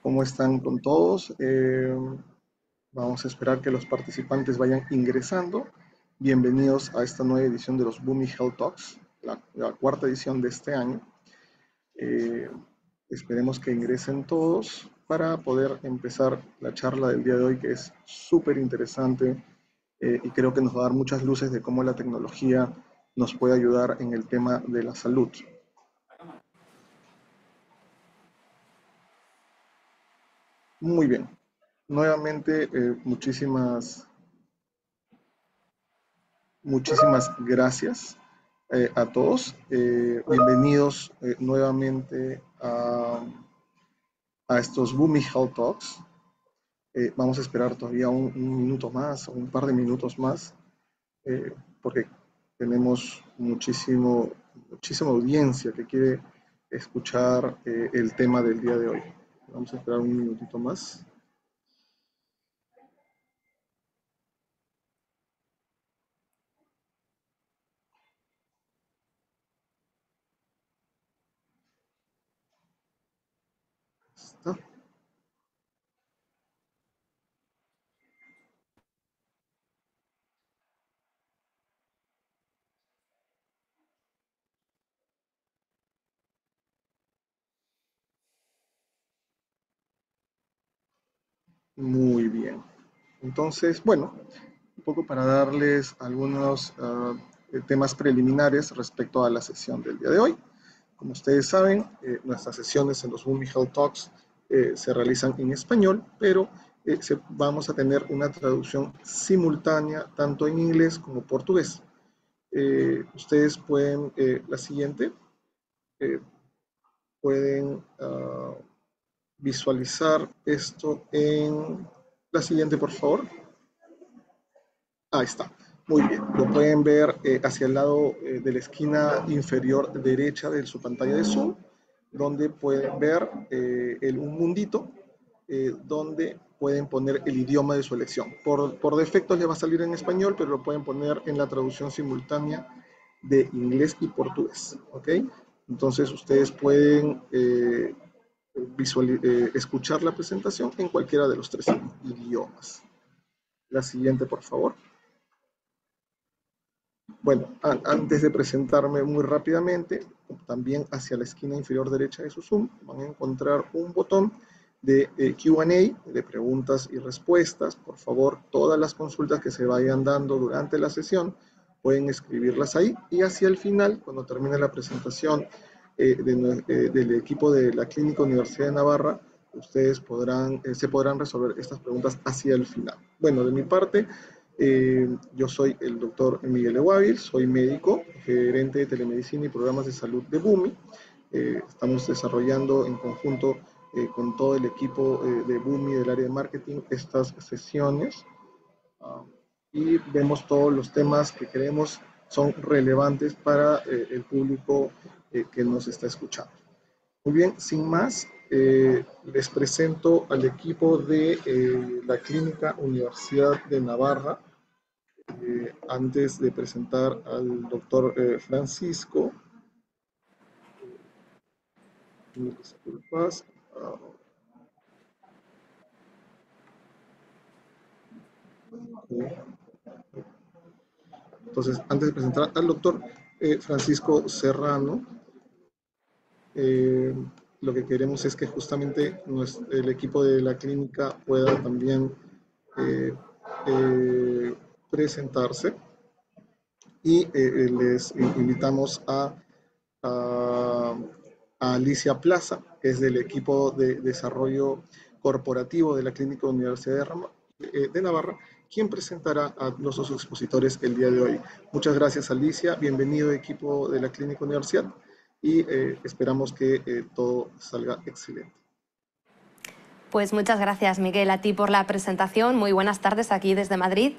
¿Cómo están con todos? Vamos a esperar que los participantes vayan ingresando. Bienvenidos a esta nueva edición de los Boomi Health Talks, la cuarta edición de este año. Eh, Esperemos que ingresen todos para poder empezar la charla del día de hoy, que es súper interesante y creo que nos va a dar muchas luces de cómo la tecnología nos puede ayudar en el tema de la salud. Muy bien. Nuevamente, muchísimas gracias a todos. Bienvenidos nuevamente a estos Boomi Health Talks. Vamos a esperar todavía un minuto más, o un par de minutos más, porque tenemos muchísima audiencia que quiere escuchar el tema del día de hoy. Vamos a esperar un minutito más. ¿Está? Muy bien. Entonces, bueno, un poco para darles algunos temas preliminares respecto a la sesión del día de hoy. Como ustedes saben, nuestras sesiones en los Boomi Health Talks se realizan en español, pero vamos a tener una traducción simultánea tanto en inglés como portugués. Ustedes pueden, la siguiente, eh, pueden visualizar esto en la siguiente, por favor. Ahí está. Muy bien. Lo pueden ver hacia el lado de la esquina inferior derecha de su pantalla de Zoom, donde pueden ver un mundito donde pueden poner el idioma de su elección. Por defecto les va a salir en español, pero lo pueden poner en la traducción simultánea de inglés y portugués. ¿Ok? Entonces ustedes pueden escuchar la presentación en cualquiera de los tres idiomas. La siguiente, por favor. Bueno, antes de presentarme muy rápidamente, también hacia la esquina inferior derecha de su Zoom van a encontrar un botón de Q&A, de preguntas y respuestas. Por favor, todas las consultas que se vayan dando durante la sesión pueden escribirlas ahí, y hacia el final, cuando termine la presentación del equipo de la Clínica Universidad de Navarra, ustedes se podrán resolver estas preguntas hacia el final. Bueno, de mi parte, yo soy el doctor Miguel Eguavil, soy médico, gerente de telemedicina y programas de salud de Boomi. Estamos desarrollando en conjunto con todo el equipo de Boomi del área de marketing estas sesiones, y vemos todos los temas que creemos son relevantes para el público que nos está escuchando. Muy bien, sin más, les presento al equipo de la Clínica Universidad de Navarra. Antes de presentar al doctor Francisco, disculpas. Entonces, antes de presentar al doctor Francisco Serrano, lo que queremos es que justamente el equipo de la clínica pueda también eh, presentarse, y les invitamos a Alicia Plaza, que es del equipo de desarrollo corporativo de la Clínica Universidad de Navarra, quien presentará a los dos expositores el día de hoy. Muchas gracias, Alicia. Bienvenido, equipo de la Clínica Universidad, y esperamos que todo salga excelente. Pues muchas gracias, Miguel, a ti por la presentación. Muy buenas tardes aquí desde Madrid.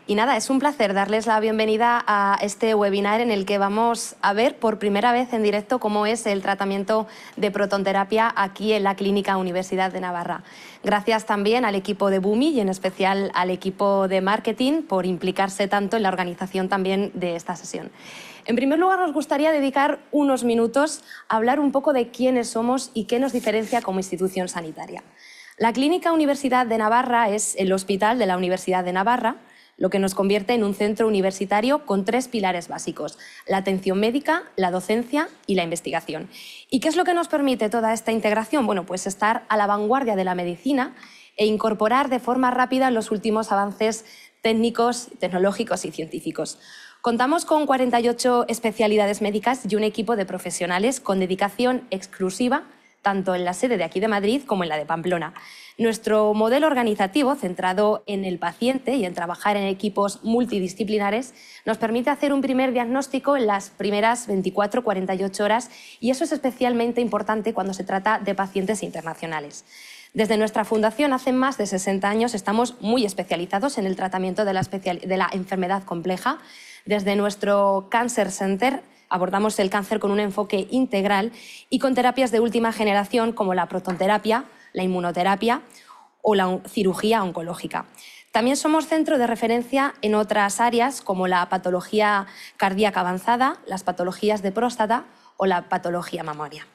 Y nada, es un placer darles la bienvenida a este webinar en el que vamos a ver por primera vez en directo cómo es el tratamiento de protonterapia aquí en la Clínica Universidad de Navarra. Gracias también al equipo de Boomi y en especial al equipo de marketing por implicarse tanto en la organización también de esta sesión. En primer lugar, nos gustaría dedicar unos minutos a hablar un poco de quiénes somos y qué nos diferencia como institución sanitaria. La Clínica Universidad de Navarra es el hospital de la Universidad de Navarra, lo que nos convierte en un centro universitario con 3 pilares básicos: la atención médica, la docencia y la investigación. ¿Y qué es lo que nos permite toda esta integración? Bueno, pues estar a la vanguardia de la medicina e incorporar de forma rápida los últimos avances técnicos, tecnológicos y científicos. Contamos con 48 especialidades médicas y un equipo de profesionales con dedicación exclusiva tanto en la sede de aquí de Madrid como en la de Pamplona. Nuestro modelo organizativo, centrado en el paciente y en trabajar en equipos multidisciplinares, nos permite hacer un primer diagnóstico en las primeras 24-48 horas, y eso es especialmente importante cuando se trata de pacientes internacionales. Desde nuestra fundación, hace más de 60 años, estamos muy especializados en el tratamiento de la enfermedad compleja. Desde nuestro Cancer Center abordamos el cáncer con un enfoque integral y con terapias de última generación como la protonterapia, la inmunoterapia o la cirugía oncológica. También somos centro de referencia en otras áreas como la patología cardíaca avanzada, las patologías de próstata o la patología mamaria.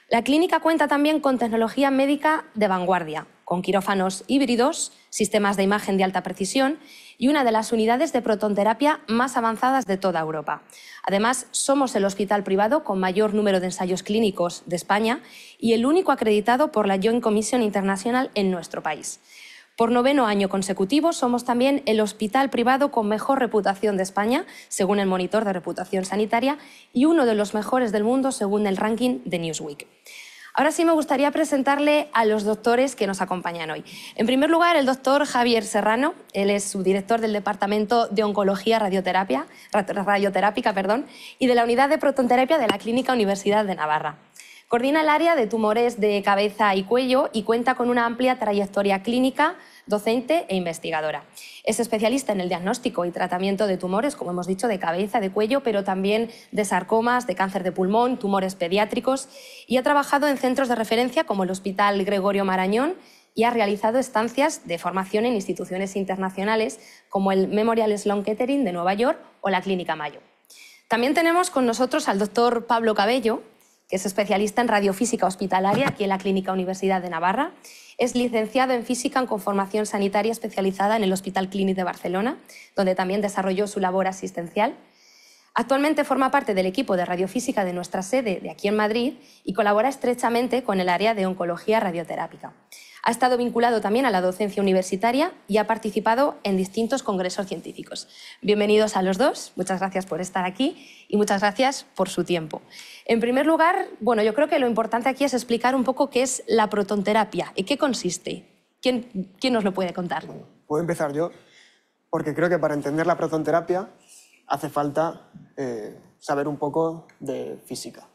La clínica cuenta también con tecnología médica de vanguardia, con quirófanos híbridos, sistemas de imagen de alta precisión y una de las unidades de protonterapia más avanzadas de toda Europa. Además, somos el hospital privado con mayor número de ensayos clínicos de España y el único acreditado por la Joint Commission International en nuestro país. Por 9º año consecutivo, somos también el hospital privado con mejor reputación de España, según el Monitor de Reputación Sanitaria, y uno de los mejores del mundo, según el ranking de Newsweek. Ahora sí me gustaría presentarle a los doctores que nos acompañan hoy. En primer lugar, el doctor Javier Serrano. Él es subdirector del Departamento de Oncología Radioterápica y de la Unidad de Protonterapia de la Clínica Universidad de Navarra. Coordina el área de tumores de cabeza y cuello y cuenta con una amplia trayectoria clínica, docente e investigadora. Es especialista en el diagnóstico y tratamiento de tumores, como hemos dicho, de cabeza, de cuello, pero también de sarcomas, de cáncer de pulmón, tumores pediátricos, y ha trabajado en centros de referencia como el Hospital Gregorio Marañón y ha realizado estancias de formación en instituciones internacionales como el Memorial Sloan Kettering de Nueva York o la Clínica Mayo. También tenemos con nosotros al doctor Pablo Cabello, que es especialista en radiofísica hospitalaria aquí en la Clínica Universidad de Navarra. Es licenciado en Física con formación sanitaria especializada en el Hospital Clínic de Barcelona, donde también desarrolló su labor asistencial. Actualmente forma parte del equipo de radiofísica de nuestra sede de aquí en Madrid y colabora estrechamente con el área de oncología radioterápica. Ha estado vinculado también a la docencia universitaria y ha participado en distintos congresos científicos. Bienvenidos a los dos, muchas gracias por estar aquí y muchas gracias por su tiempo. En primer lugar, bueno, yo creo que lo importante aquí es explicar un poco qué es la protonterapia y qué consiste. ¿Quién nos lo puede contar? Puedo empezar yo, porque creo que para entender la protonterapia hace falta saber un poco de física.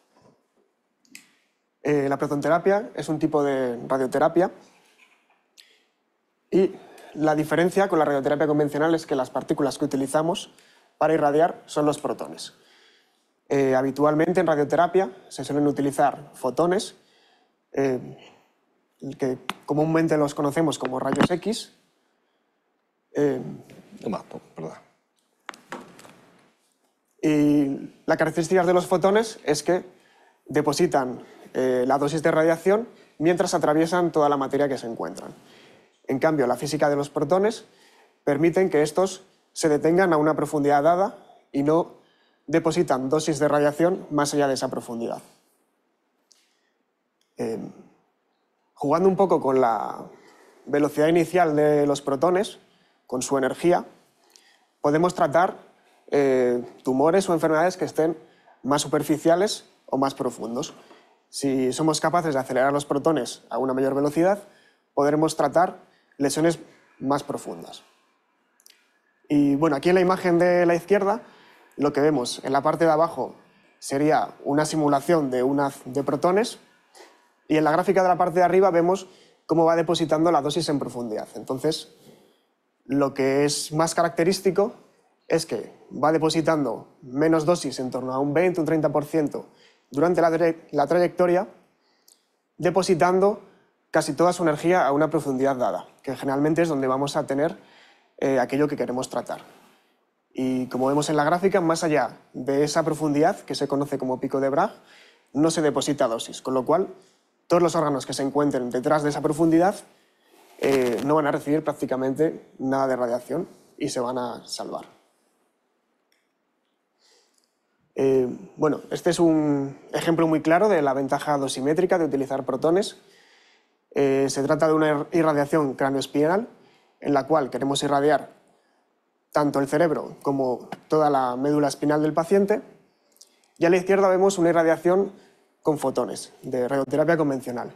La protonterapia es un tipo de radioterapia y la diferencia con la radioterapia convencional es que las partículas que utilizamos para irradiar son los protones. Habitualmente en radioterapia se suelen utilizar fotones, que comúnmente los conocemos como rayos X. Y la característica de los fotones es que depositan la dosis de radiación mientras atraviesan toda la materia que se encuentran. En cambio, la física de los protones permiten que estos se detengan a una profundidad dada y no depositan dosis de radiación más allá de esa profundidad. Jugando un poco con la velocidad inicial de los protones, con su energía, podemos tratar tumores o enfermedades que estén más superficiales o más profundos. Si somos capaces de acelerar los protones a una mayor velocidad, podremos tratar lesiones más profundas. Y bueno, aquí en la imagen de la izquierda, lo que vemos en la parte de abajo sería una simulación de un haz de protones, y en la gráfica de la parte de arriba vemos cómo va depositando la dosis en profundidad. Entonces, lo que es más característico es que va depositando menos dosis, en torno a un 20 o un 30%, durante la trayectoria, depositando casi toda su energía a una profundidad dada, que generalmente es donde vamos a tener aquello que queremos tratar. Y como vemos en la gráfica, más allá de esa profundidad, que se conoce como pico de Bragg, no se deposita dosis, con lo cual todos los órganos que se encuentren detrás de esa profundidad no van a recibir prácticamente nada de radiación y se van a salvar. Bueno, este es un ejemplo muy claro de la ventaja dosimétrica de utilizar protones. Se trata de una irradiación craneoespinal en la cual queremos irradiar tanto el cerebro como toda la médula espinal del paciente. Y a la izquierda vemos una irradiación con fotones de radioterapia convencional.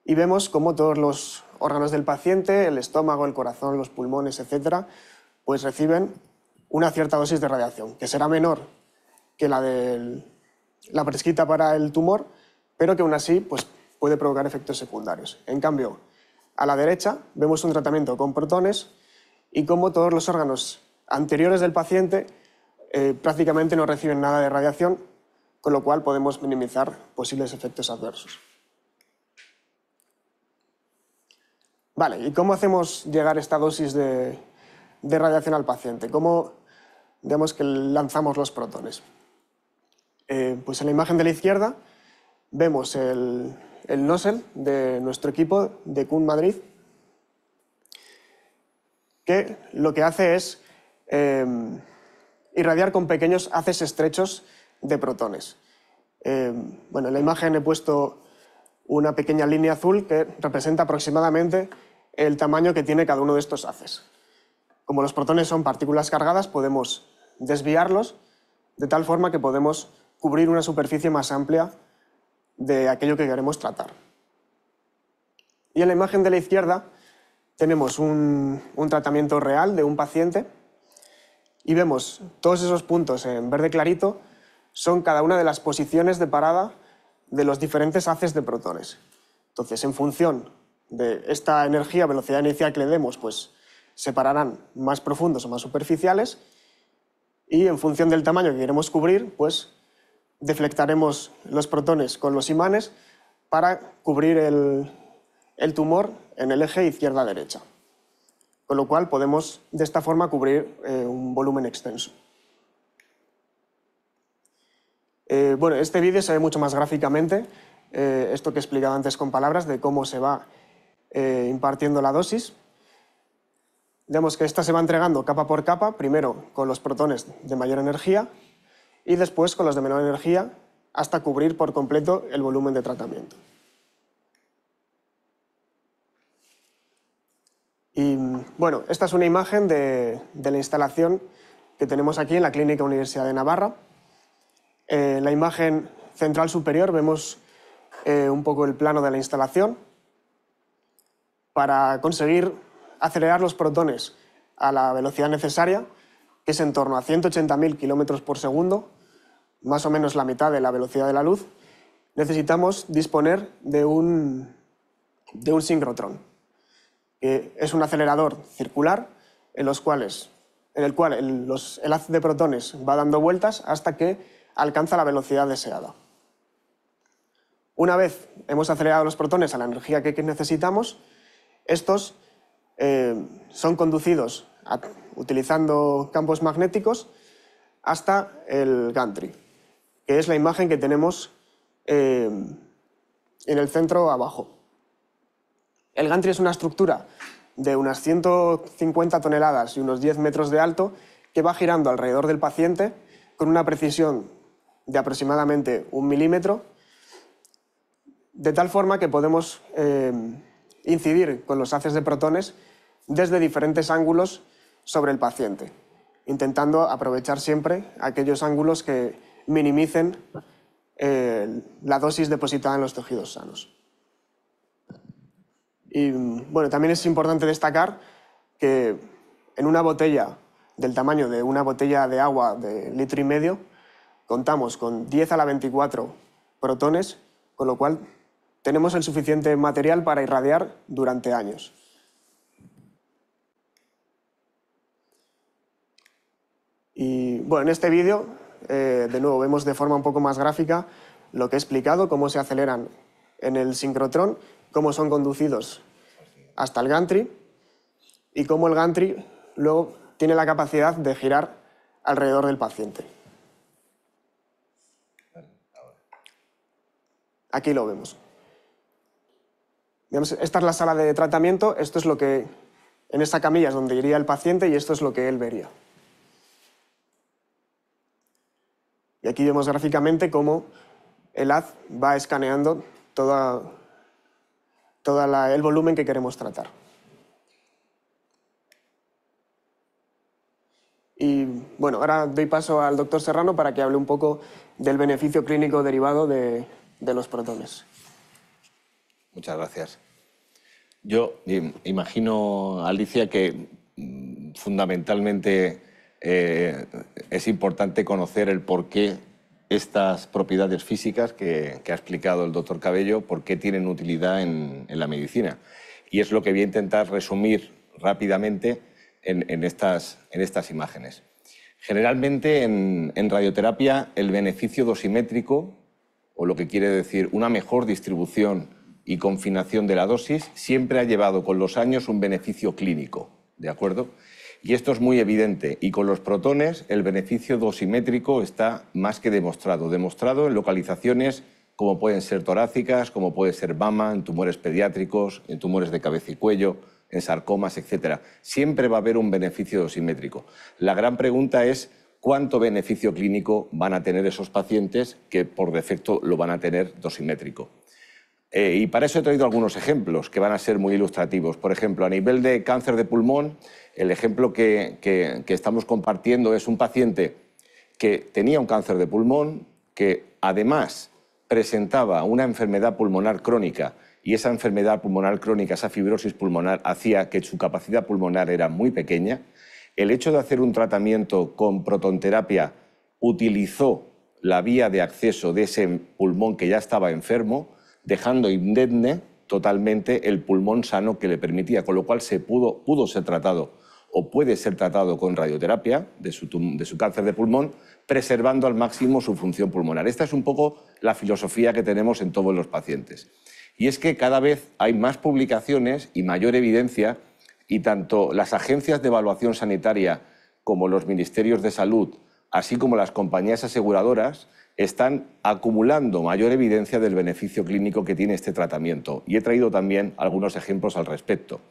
Y vemos cómo todos los órganos del paciente, el estómago, el corazón, los pulmones, etcétera, pues reciben una cierta dosis de radiación, que será menor que la de la prescrita para el tumor, pero que aún así pues, puede provocar efectos secundarios. En cambio, a la derecha vemos un tratamiento con protones y cómo todos los órganos anteriores del paciente prácticamente no reciben nada de radiación, con lo cual podemos minimizar posibles efectos adversos. Vale, ¿y cómo hacemos llegar esta dosis de radiación al paciente? ¿Cómo digamos que lanzamos los protones? Pues en la imagen de la izquierda vemos el nozzle de nuestro equipo de CUN Madrid, que lo que hace es irradiar con pequeños haces estrechos de protones. Bueno, en la imagen he puesto una pequeña línea azul que representa aproximadamente el tamaño que tiene cada uno de estos haces. Como los protones son partículas cargadas, podemos desviarlos de tal forma que podemos cubrir una superficie más amplia de aquello que queremos tratar. Y en la imagen de la izquierda tenemos un tratamiento real de un paciente y vemos todos esos puntos en verde clarito son cada una de las posiciones de parada de los diferentes haces de protones. Entonces, en función de esta energía, velocidad inicial que le demos, pues se pararán más profundos o más superficiales y en función del tamaño que queremos cubrir, pues deflectaremos los protones con los imanes para cubrir el tumor en el eje izquierda-derecha. Con lo cual podemos de esta forma cubrir un volumen extenso. Bueno, este vídeo se ve mucho más gráficamente, esto que he explicado antes con palabras, de cómo se va impartiendo la dosis. Vemos que esta se va entregando capa por capa, primero con los protones de mayor energía y después con los de menor energía, hasta cubrir por completo el volumen de tratamiento. Y bueno, esta es una imagen de la instalación que tenemos aquí en la Clínica Universidad de Navarra. En la imagen central superior vemos un poco el plano de la instalación. Para conseguir acelerar los protones a la velocidad necesaria, que es en torno a 180.000 km por segundo, más o menos la mitad de la velocidad de la luz, necesitamos disponer de un sincrotrón, que es un acelerador circular en el cual el haz de protones va dando vueltas hasta que alcanza la velocidad deseada. Una vez hemos acelerado los protones a la energía que necesitamos, estos son conducidos utilizando campos magnéticos hasta el gantry, que es la imagen que tenemos en el centro abajo. El gantry es una estructura de unas 150 toneladas y unos 10 metros de alto que va girando alrededor del paciente con una precisión de aproximadamente 1 milímetro, de tal forma que podemos incidir con los haces de protones desde diferentes ángulos sobre el paciente, intentando aprovechar siempre aquellos ángulos que minimicen la dosis depositada en los tejidos sanos. Y bueno, también es importante destacar que en una botella del tamaño de una botella de agua de 1,5 litros contamos con 10 a la 24 protones, con lo cual tenemos el suficiente material para irradiar durante años. Y bueno, en este vídeo, de nuevo, vemos de forma un poco más gráfica lo que he explicado, cómo se aceleran en el sincrotrón, cómo son conducidos hasta el gantry y cómo el gantry luego tiene la capacidad de girar alrededor del paciente. Aquí lo vemos. Esta es la sala de tratamiento, esto es lo que, en esta camilla es donde iría el paciente y esto es lo que él vería. Y aquí vemos gráficamente cómo el haz va escaneando todo el volumen que queremos tratar. Y bueno, ahora doy paso al doctor Serrano para que hable un poco del beneficio clínico derivado de los protones. Muchas gracias. Yo imagino, Alicia, que fundamentalmente es importante conocer el por qué estas propiedades físicas que ha explicado el doctor Cabello, por qué tienen utilidad en la medicina. Y es lo que voy a intentar resumir rápidamente en estas imágenes. Generalmente en radioterapia el beneficio dosimétrico, o lo que quiere decir una mejor distribución y confinación de la dosis, siempre ha llevado con los años un beneficio clínico, ¿de acuerdo? Y esto es muy evidente, y con los protones el beneficio dosimétrico está más que demostrado en localizaciones como pueden ser torácicas, como puede ser mama, en tumores pediátricos, en tumores de cabeza y cuello, en sarcomas, etc. Siempre va a haber un beneficio dosimétrico. La gran pregunta es cuánto beneficio clínico van a tener esos pacientes que por defecto lo van a tener dosimétrico. Y para eso he traído algunos ejemplos que van a ser muy ilustrativos. Por ejemplo, a nivel de cáncer de pulmón, el ejemplo que estamos compartiendo es un paciente que tenía un cáncer de pulmón, que además presentaba una enfermedad pulmonar crónica, y esa enfermedad pulmonar crónica, esa fibrosis pulmonar, hacía que su capacidad pulmonar era muy pequeña. El hecho de hacer un tratamiento con protonterapia utilizó la vía de acceso de ese pulmón que ya estaba enfermo, dejando indemne totalmente el pulmón sano que le permitía, con lo cual pudo ser tratado o puede ser tratado con radioterapia de su cáncer de pulmón, preservando al máximo su función pulmonar. Esta es un poco la filosofía que tenemos en todos los pacientes. Y es que cada vez hay más publicaciones y mayor evidencia, y tanto las agencias de evaluación sanitaria como los ministerios de salud, así como las compañías aseguradoras, están acumulando mayor evidencia del beneficio clínico que tiene este tratamiento. Y he traído también algunos ejemplos al respecto.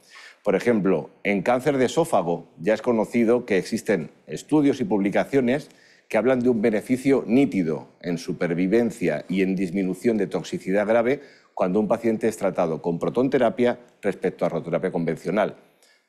Por ejemplo, en cáncer de esófago ya es conocido que existen estudios y publicaciones que hablan de un beneficio nítido en supervivencia y en disminución de toxicidad grave cuando un paciente es tratado con protonterapia respecto a radioterapia convencional.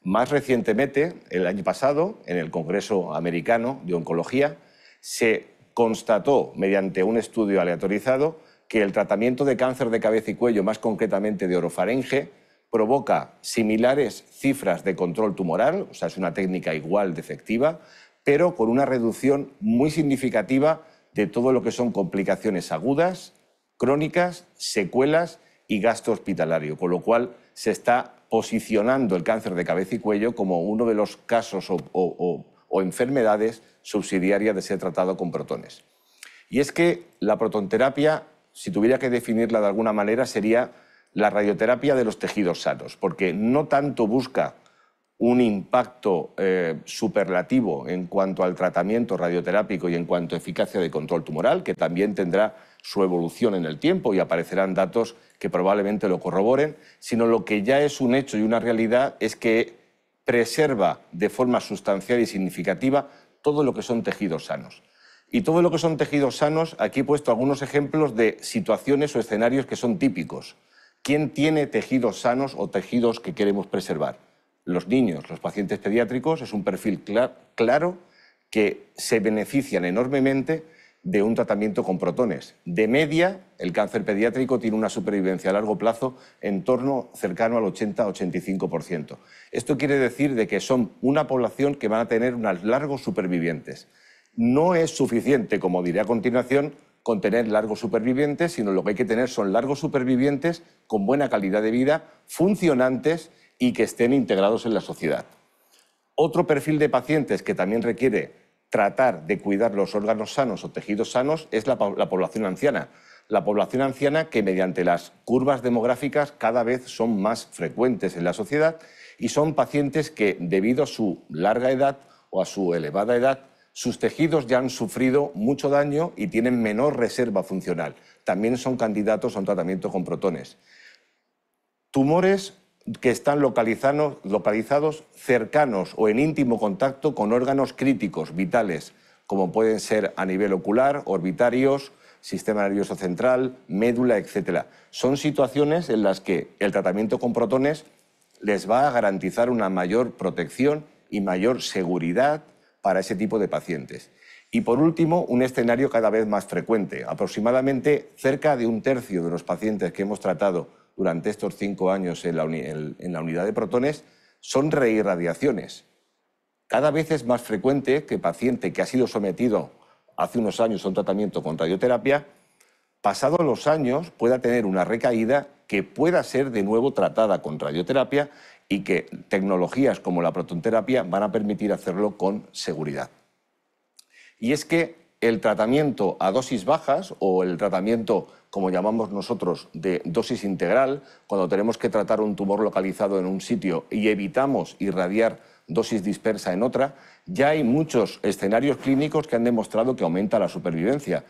Más recientemente, el año pasado, en el Congreso Americano de Oncología, se constató mediante un estudio aleatorizado que el tratamiento de cáncer de cabeza y cuello, más concretamente de orofaringe, provoca similares cifras de control tumoral, o sea, es una técnica igual de efectiva, pero con una reducción muy significativa de todo lo que son complicaciones agudas, crónicas, secuelas y gasto hospitalario, con lo cual se está posicionando el cáncer de cabeza y cuello como uno de los casos o enfermedades subsidiarias de ser tratado con protones. Y es que la protonterapia, si tuviera que definirla de alguna manera, sería la radioterapia de los tejidos sanos, porque no tanto busca un impacto superlativo en cuanto al tratamiento radioterápico y en cuanto a eficacia de control tumoral, que también tendrá su evolución en el tiempo y aparecerán datos que probablemente lo corroboren, sino lo que ya es un hecho y una realidad es que preserva de forma sustancial y significativa todo lo que son tejidos sanos. Y todo lo que son tejidos sanos, aquí he puesto algunos ejemplos de situaciones o escenarios que son típicos. ¿Quién tiene tejidos sanos o tejidos que queremos preservar? Los niños, los pacientes pediátricos, es un perfil claro que se benefician enormemente de un tratamiento con protones. De media, el cáncer pediátrico tiene una supervivencia a largo plazo en torno cercano al 80-85%. Esto quiere decir de que son una población que van a tener unos largos supervivientes. No es suficiente, como diré a continuación, con tener largos supervivientes, sino lo que hay que tener son largos supervivientes con buena calidad de vida, funcionantes y que estén integrados en la sociedad. Otro perfil de pacientes que también requiere tratar de cuidar los órganos sanos o tejidos sanos es la población anciana. La población anciana que mediante las curvas demográficas cada vez son más frecuentes en la sociedad y son pacientes que debido a su larga edad o a su elevada edad sus tejidos ya han sufrido mucho daño y tienen menor reserva funcional. También son candidatos a un tratamiento con protones. Tumores que están localizados cercanos o en íntimo contacto con órganos críticos, vitales, como pueden ser a nivel ocular, orbitarios, sistema nervioso central, médula, etc. Son situaciones en las que el tratamiento con protones les va a garantizar una mayor protección y mayor seguridad para ese tipo de pacientes. Y por último, un escenario cada vez más frecuente. Aproximadamente cerca de un tercio de los pacientes que hemos tratado durante estos 5 años en la unidad de protones son reirradiaciones. Cada vez es más frecuente que el paciente que ha sido sometido hace unos años a un tratamiento con radioterapia, pasados los años pueda tener una recaída que pueda ser de nuevo tratada con radioterapia y que tecnologías como la protonterapia van a permitir hacerlo con seguridad. Y es que el tratamiento a dosis bajas o el tratamiento, como llamamos nosotros, de dosis integral, cuando tenemos que tratar un tumor localizado en un sitio y evitamos irradiar dosis dispersa en otra, ya hay muchos escenarios clínicos que han demostrado que aumenta la supervivencia.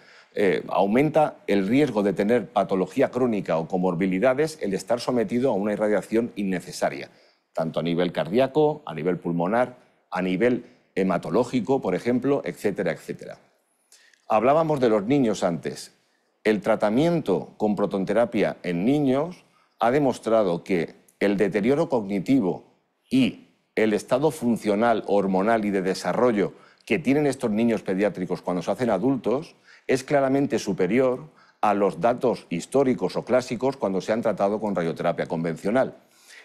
Aumenta el riesgo de tener patología crónica o comorbilidades el estar sometido a una irradiación innecesaria, tanto a nivel cardíaco, a nivel pulmonar, a nivel hematológico, por ejemplo, etcétera, etcétera. Hablábamos de los niños antes. El tratamiento con protonterapia en niños ha demostrado que el deterioro cognitivo y el estado funcional, hormonal y de desarrollo que tienen estos niños pediátricos cuando se hacen adultos es claramente superior a los datos históricos o clásicos cuando se han tratado con radioterapia convencional.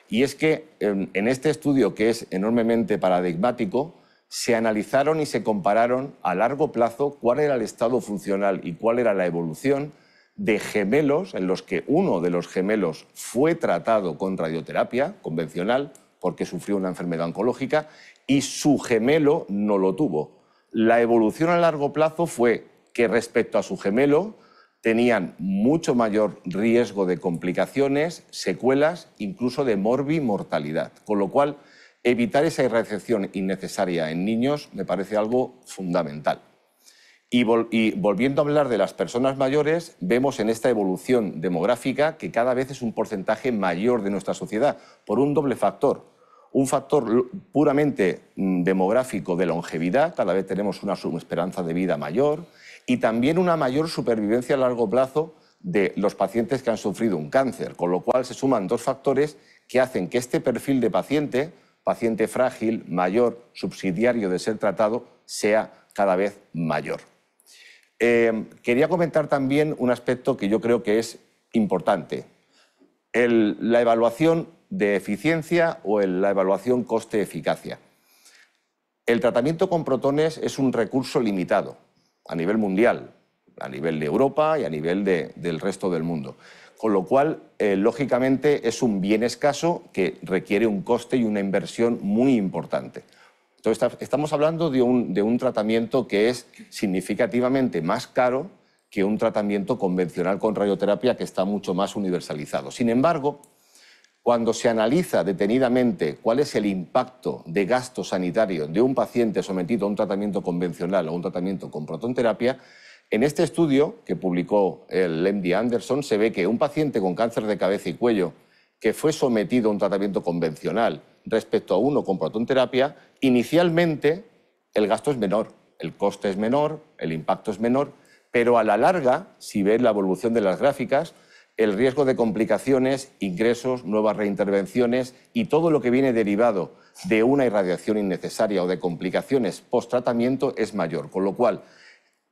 Y es que en este estudio, que es enormemente paradigmático, se analizaron y se compararon a largo plazo cuál era el estado funcional y cuál era la evolución de gemelos en los que uno de los gemelos fue tratado con radioterapia convencional porque sufrió una enfermedad oncológica y su gemelo no lo tuvo. La evolución a largo plazo fue que respecto a su gemelo tenían mucho mayor riesgo de complicaciones, secuelas, incluso de morbimortalidad, con lo cual evitar esa irradiación innecesaria en niños me parece algo fundamental. Y volviendo a hablar de las personas mayores, vemos en esta evolución demográfica que cada vez es un porcentaje mayor de nuestra sociedad, por un doble factor. Un factor puramente demográfico de longevidad, cada vez tenemos una esperanza de vida mayor, y también una mayor supervivencia a largo plazo de los pacientes que han sufrido un cáncer, con lo cual se suman dos factores que hacen que este perfil de paciente frágil, mayor, subsidiario de ser tratado, sea cada vez mayor. Quería comentar también un aspecto que yo creo que es importante. La evaluación de eficiencia o la evaluación coste-eficacia. El tratamiento con protones es un recurso limitado a nivel mundial, a nivel de Europa y a nivel del resto del mundo. Con lo cual, lógicamente, es un bien escaso que requiere un coste y una inversión muy importante. Entonces, estamos hablando de un tratamiento que es significativamente más caro que un tratamiento convencional con radioterapia que está mucho más universalizado. Sin embargo, cuando se analiza detenidamente cuál es el impacto de gasto sanitario de un paciente sometido a un tratamiento convencional o un tratamiento con protonterapia, en este estudio que publicó el MD Anderson se ve que un paciente con cáncer de cabeza y cuello que fue sometido a un tratamiento convencional respecto a uno con protonterapia, inicialmente el gasto es menor, el coste es menor, el impacto es menor, pero a la larga, si ves la evolución de las gráficas, el riesgo de complicaciones, ingresos, nuevas reintervenciones y todo lo que viene derivado de una irradiación innecesaria o de complicaciones post-tratamiento es mayor, con lo cual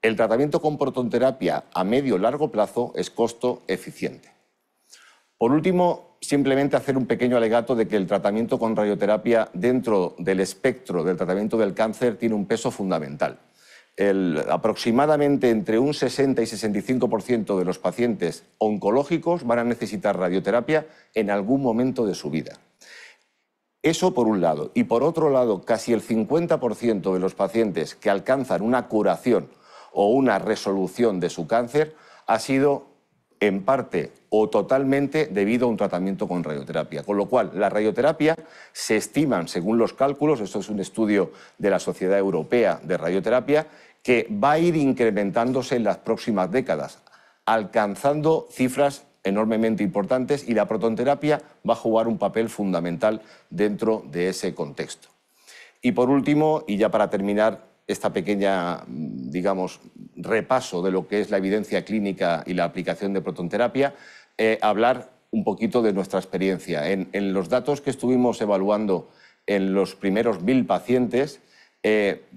el tratamiento con protonterapia a medio y largo plazo es costo eficiente. Por último, simplemente hacer un pequeño alegato de que el tratamiento con radioterapia dentro del espectro del tratamiento del cáncer tiene un peso fundamental. Aproximadamente entre un 60 y 65% de los pacientes oncológicos van a necesitar radioterapia en algún momento de su vida. Eso por un lado. Y por otro lado, casi el 50% de los pacientes que alcanzan una curación o una resolución de su cáncer ha sido en parte o totalmente debido a un tratamiento con radioterapia. Con lo cual, la radioterapia se estiman, según los cálculos, esto es un estudio de la Sociedad Europea de Radioterapia, que va a ir incrementándose en las próximas décadas, alcanzando cifras enormemente importantes, y la protonterapia va a jugar un papel fundamental dentro de ese contexto. Y por último, y ya para terminar esta pequeña, digamos, repaso de lo que es la evidencia clínica y la aplicación de protonterapia, hablar un poquito de nuestra experiencia. En los datos que estuvimos evaluando en los primeros 1000 pacientes,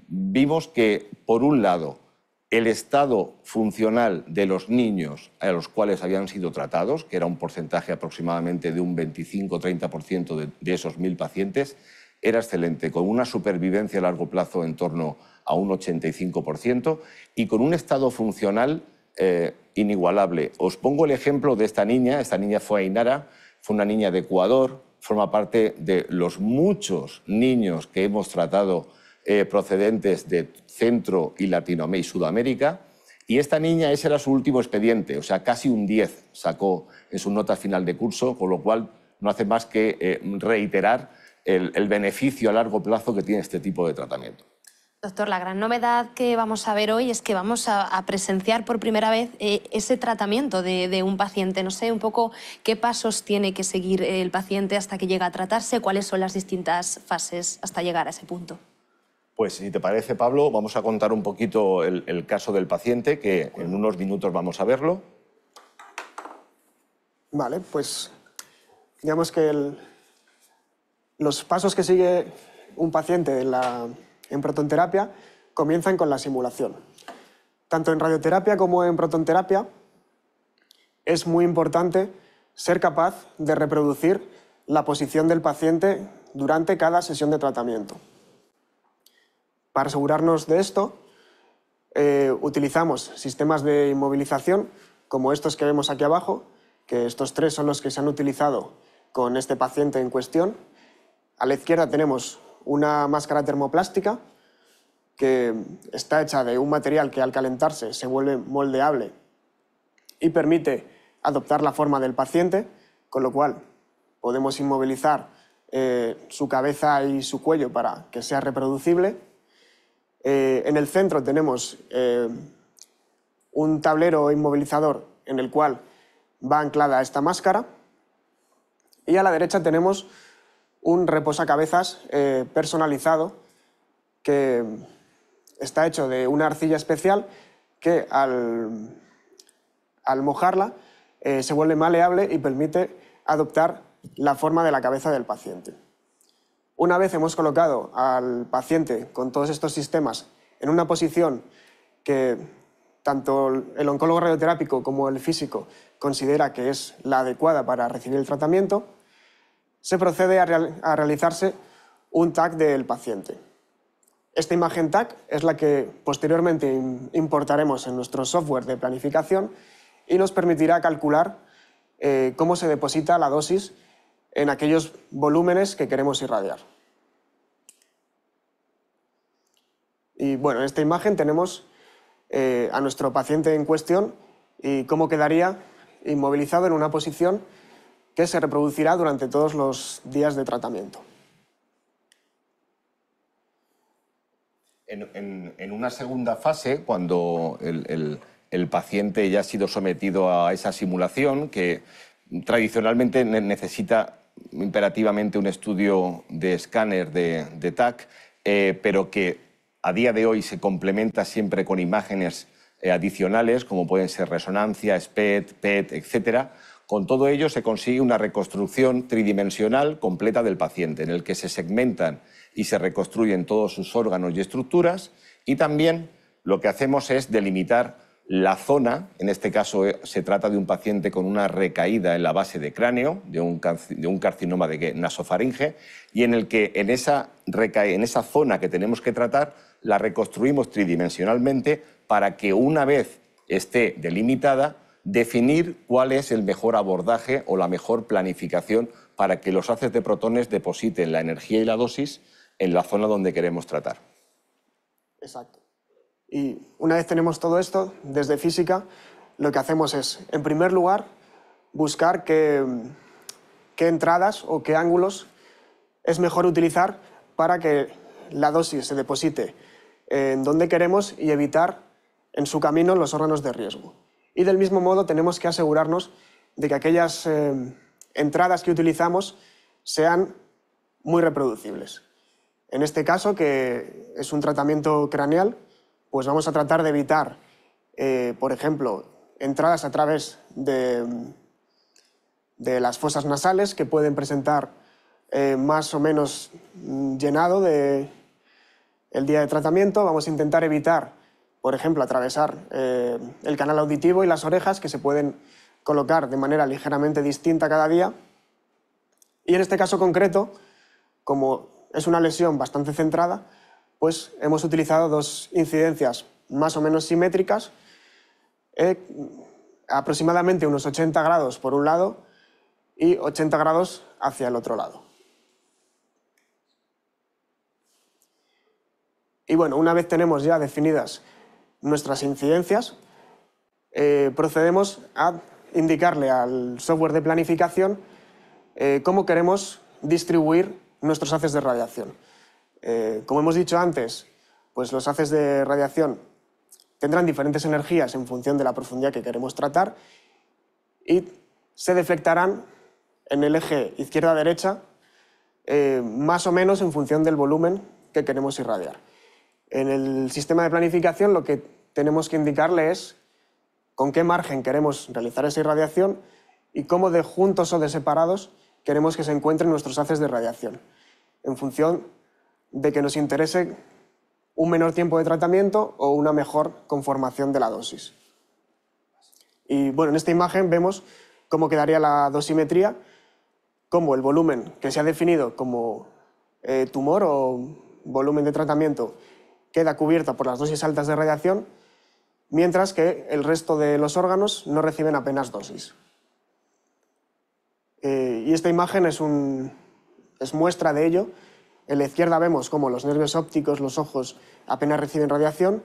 vimos que, por un lado, el estado funcional de los niños a los cuales habían sido tratados, que era un porcentaje aproximadamente de un 25-30% de esos 1000 pacientes, era excelente, con una supervivencia a largo plazo en torno a un 85% y con un estado funcional inigualable. Os pongo el ejemplo de esta niña fue Ainara, fue una niña de Ecuador, forma parte de los muchos niños que hemos tratado procedentes de Centro y Latinoamérica y Sudamérica, y esta niña, ese era su último expediente, o sea, casi un 10 sacó en su nota final de curso, con lo cual no hace más que reiterar el beneficio a largo plazo que tiene este tipo de tratamiento. Doctor, la gran novedad que vamos a ver hoy es que vamos a presenciar por primera vez ese tratamiento de un paciente. No sé un poco qué pasos tiene que seguir el paciente hasta que llega a tratarse, cuáles son las distintas fases hasta llegar a ese punto. Pues si te parece, Pablo, vamos a contar un poquito el caso del paciente, que en unos minutos vamos a verlo. Vale, pues digamos que los pasos que sigue un paciente en protonterapia comienzan con la simulación. Tanto en radioterapia como en protonterapia es muy importante ser capaz de reproducir la posición del paciente durante cada sesión de tratamiento. Para asegurarnos de esto, utilizamos sistemas de inmovilización como estos que vemos aquí abajo, que estos 3 son los que se han utilizado con este paciente en cuestión. A la izquierda tenemos una máscara termoplástica que está hecha de un material que al calentarse se vuelve moldeable y permite adoptar la forma del paciente, con lo cual podemos inmovilizar su cabeza y su cuello para que sea reproducible. En el centro tenemos un tablero inmovilizador en el cual va anclada esta máscara, y a la derecha tenemos un reposacabezas personalizado que está hecho de una arcilla especial que al mojarla se vuelve maleable y permite adoptar la forma de la cabeza del paciente. Una vez hemos colocado al paciente con todos estos sistemas en una posición que tanto el oncólogo radioterápico como el físico considera que es la adecuada para recibir el tratamiento, se procede a realizarse un TAC del paciente. Esta imagen TAC es la que posteriormente importaremos en nuestro software de planificación y nos permitirá calcular cómo se deposita la dosis en aquellos volúmenes que queremos irradiar. Y bueno, en esta imagen tenemos a nuestro paciente en cuestión y cómo quedaría inmovilizado en una posición que se reproducirá durante todos los días de tratamiento. En una segunda fase, cuando el paciente ya ha sido sometido a esa simulación, que tradicionalmente necesita imperativamente un estudio de escáner de TAC, pero que a día de hoy se complementa siempre con imágenes adicionales, como pueden ser resonancia, SPECT, PET, etc. Con todo ello se consigue una reconstrucción tridimensional completa del paciente, en el que se segmentan y se reconstruyen todos sus órganos y estructuras, y también lo que hacemos es delimitar la zona. En este caso se trata de un paciente con una recaída en la base de cráneo, de un carcinoma de nasofaringe, y en el que en esa zona que tenemos que tratar la reconstruimos tridimensionalmente para que, una vez esté delimitada, definir cuál es el mejor abordaje o la mejor planificación para que los haces de protones depositen la energía y la dosis en la zona donde queremos tratar. Exacto. Y una vez tenemos todo esto, desde física lo que hacemos es, en primer lugar, buscar qué entradas o qué ángulos es mejor utilizar para que la dosis se deposite en donde queremos y evitar en su camino los órganos de riesgo. Y del mismo modo tenemos que asegurarnos de que aquellas entradas que utilizamos sean muy reproducibles. En este caso, que es un tratamiento craneal, pues vamos a tratar de evitar, por ejemplo, entradas a través de las fosas nasales que pueden presentar más o menos llenado el día de tratamiento. Vamos a intentar evitar, por ejemplo, atravesar el canal auditivo y las orejas, que se pueden colocar de manera ligeramente distinta cada día. Y en este caso concreto, como es una lesión bastante centrada, pues hemos utilizado dos incidencias más o menos simétricas, aproximadamente unos 80 grados por un lado y 80 grados hacia el otro lado. Y bueno, una vez tenemos ya definidas nuestras incidencias, procedemos a indicarle al software de planificación cómo queremos distribuir nuestros haces de radiación. Como hemos dicho antes, pues los haces de radiación tendrán diferentes energías en función de la profundidad que queremos tratar y se deflectarán en el eje izquierda-derecha más o menos en función del volumen que queremos irradiar. En el sistema de planificación lo que tenemos que indicarle es con qué margen queremos realizar esa irradiación y cómo de juntos o de separados queremos que se encuentren nuestros haces de radiación, en función de que nos interese un menor tiempo de tratamiento o una mejor conformación de la dosis. Y bueno, en esta imagen vemos cómo quedaría la dosimetría, cómo el volumen que se ha definido como tumor o volumen de tratamiento queda cubierto por las dosis altas de radiación, mientras que el resto de los órganos no reciben apenas dosis. Y esta imagen es muestra de ello. En la izquierda vemos cómo los nervios ópticos, los ojos, apenas reciben radiación.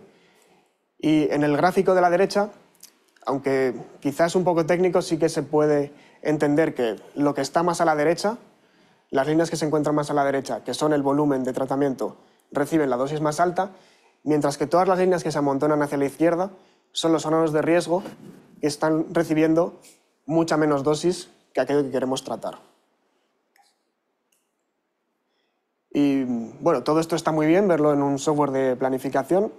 Y en el gráfico de la derecha, aunque quizás un poco técnico, sí que se puede entender que lo que está más a la derecha, las líneas que se encuentran más a la derecha, que son el volumen de tratamiento, reciben la dosis más alta, mientras que todas las líneas que se amontonan hacia la izquierda son los órganos de riesgo que están recibiendo mucha menos dosis que aquello que queremos tratar. Y bueno, todo esto está muy bien, verlo en un software de planificación,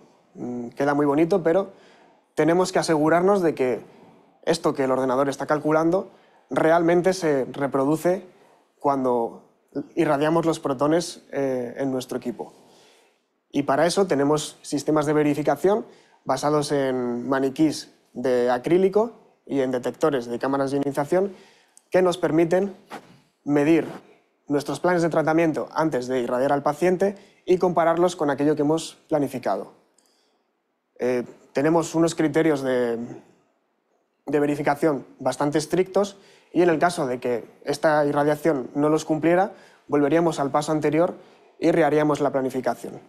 queda muy bonito, pero tenemos que asegurarnos de que esto que el ordenador está calculando realmente se reproduce cuando irradiamos los protones en nuestro equipo. Y para eso tenemos sistemas de verificación basados en maniquís de acrílico y en detectores de cámaras de ionización que nos permiten medir nuestros planes de tratamiento antes de irradiar al paciente y compararlos con aquello que hemos planificado. Tenemos unos criterios de verificación bastante estrictos y en el caso de que esta irradiación no los cumpliera, volveríamos al paso anterior y reharíamos la planificación.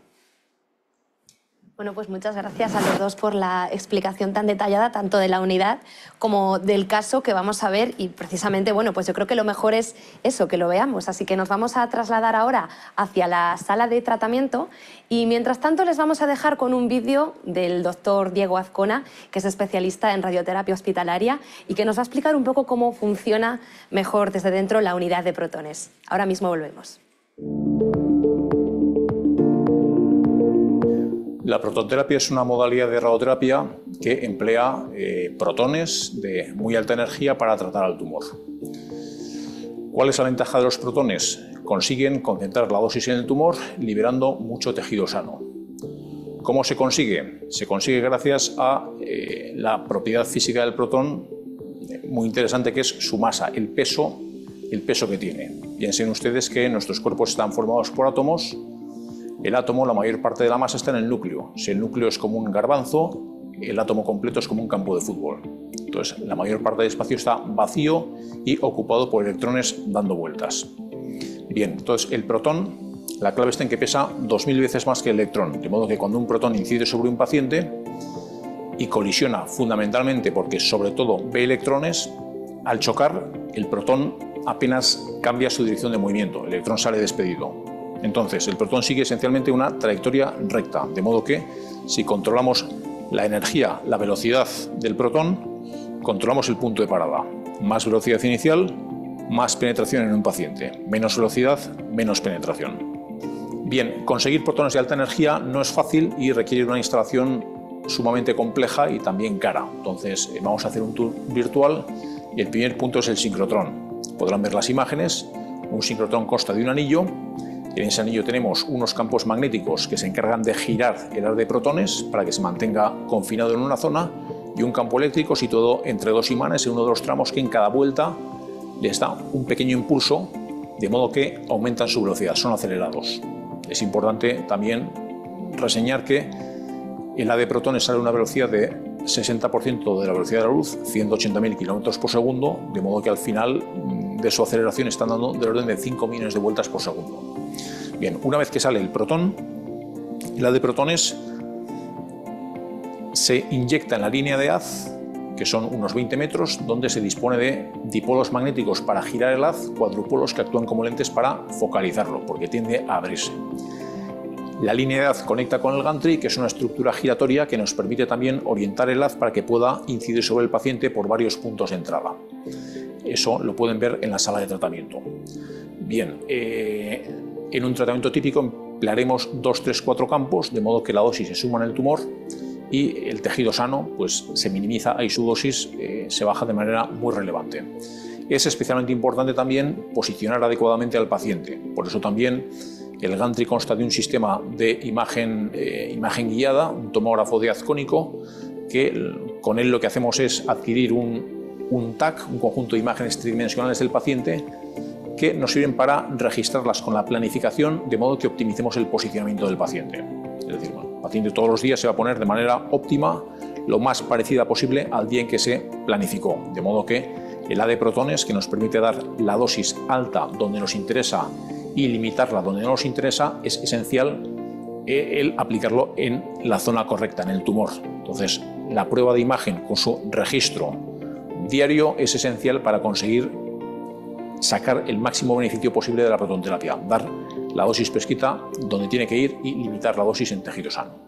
Bueno, pues muchas gracias a los dos por la explicación tan detallada, tanto de la unidad como del caso que vamos a ver. Y precisamente, bueno, pues yo creo que lo mejor es eso, que lo veamos. Así que nos vamos a trasladar ahora hacia la sala de tratamiento y mientras tanto les vamos a dejar con un vídeo del doctor Diego Azcona, que es especialista en radioterapia hospitalaria y que nos va a explicar un poco cómo funciona mejor desde dentro la unidad de protones. Ahora mismo volvemos. La prototerapia es una modalidad de radioterapia que emplea protones de muy alta energía para tratar al tumor. ¿Cuál es la ventaja de los protones? Consiguen concentrar la dosis en el tumor liberando mucho tejido sano. ¿Cómo se consigue? Se consigue gracias a la propiedad física del protón muy interesante, que es su masa, el peso que tiene. Piensen ustedes que nuestros cuerpos están formados por átomos. El átomo, la mayor parte de la masa está en el núcleo. Si el núcleo es como un garbanzo, el átomo completo es como un campo de fútbol. Entonces, la mayor parte del espacio está vacío y ocupado por electrones dando vueltas. Bien, entonces el protón, la clave está en que pesa 2000 veces más que el electrón, de modo que cuando un protón incide sobre un paciente, y colisiona fundamentalmente porque sobre todo ve electrones, al chocar el protón apenas cambia su dirección de movimiento, el electrón sale despedido. Entonces el protón sigue esencialmente una trayectoria recta, de modo que si controlamos la energía, la velocidad del protón, controlamos el punto de parada. Más velocidad inicial, más penetración en un paciente. Menos velocidad, menos penetración. Bien, conseguir protones de alta energía no es fácil y requiere una instalación sumamente compleja y también cara. Entonces vamos a hacer un tour virtual y el primer punto es el sincrotrón. Podrán ver las imágenes. Un sincrotrón consta de un anillo. En ese anillo tenemos unos campos magnéticos que se encargan de girar el haz de protones para que se mantenga confinado en una zona y un campo eléctrico situado entre dos imanes en uno de los tramos que en cada vuelta les da un pequeño impulso de modo que aumentan su velocidad, son acelerados. Es importante también reseñar que el haz de protones sale a una velocidad de 60% de la velocidad de la luz, 180.000 km por segundo, de modo que al final de su aceleración están dando del orden de 5 millones de vueltas por segundo. Bien, una vez que sale el protón, el haz de protones se inyecta en la línea de haz, que son unos 20 metros, donde se dispone de dipolos magnéticos para girar el haz, cuadrupolos que actúan como lentes para focalizarlo, porque tiende a abrirse. La línea de haz conecta con el gantry, que es una estructura giratoria que nos permite también orientar el haz para que pueda incidir sobre el paciente por varios puntos de entrada. Eso lo pueden ver en la sala de tratamiento. Bien, en un tratamiento típico emplearemos 2, 3, 4 campos, de modo que la dosis se suma en el tumor y el tejido sano pues, se minimiza y su dosis se baja de manera muy relevante. Es especialmente importante también posicionar adecuadamente al paciente. Por eso también el gantry consta de un sistema de imagen guiada, un tomógrafo de haz cónico, que con él lo que hacemos es adquirir un TAC, un conjunto de imágenes tridimensionales del paciente, que nos sirven para registrarlas con la planificación, de modo que optimicemos el posicionamiento del paciente. Es decir, el paciente todos los días se va a poner de manera óptima, lo más parecida posible al día en que se planificó, de modo que el haz de protones, que nos permite dar la dosis alta donde nos interesa y limitarla donde no nos interesa, es esencial el aplicarlo en la zona correcta, en el tumor. Entonces, la prueba de imagen con su registro diario es esencial para conseguir sacar el máximo beneficio posible de la protonterapia, dar la dosis prescrita donde tiene que ir y limitar la dosis en tejido sano.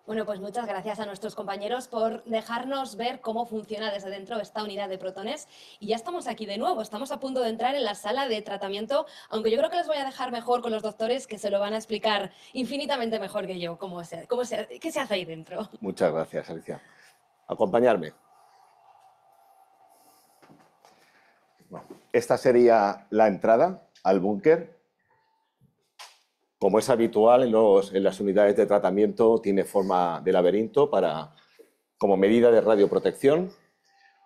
Bueno, pues muchas gracias a nuestros compañeros por dejarnos ver cómo funciona desde dentro esta unidad de protones. Y ya estamos aquí de nuevo, estamos a punto de entrar en la sala de tratamiento, aunque yo creo que les voy a dejar mejor con los doctores, que se lo van a explicar infinitamente mejor que yo qué se hace ahí dentro. Muchas gracias, Alicia. Acompañarme. Esta sería la entrada al búnker. Como es habitual en las unidades de tratamiento, tiene forma de laberinto como medida de radioprotección.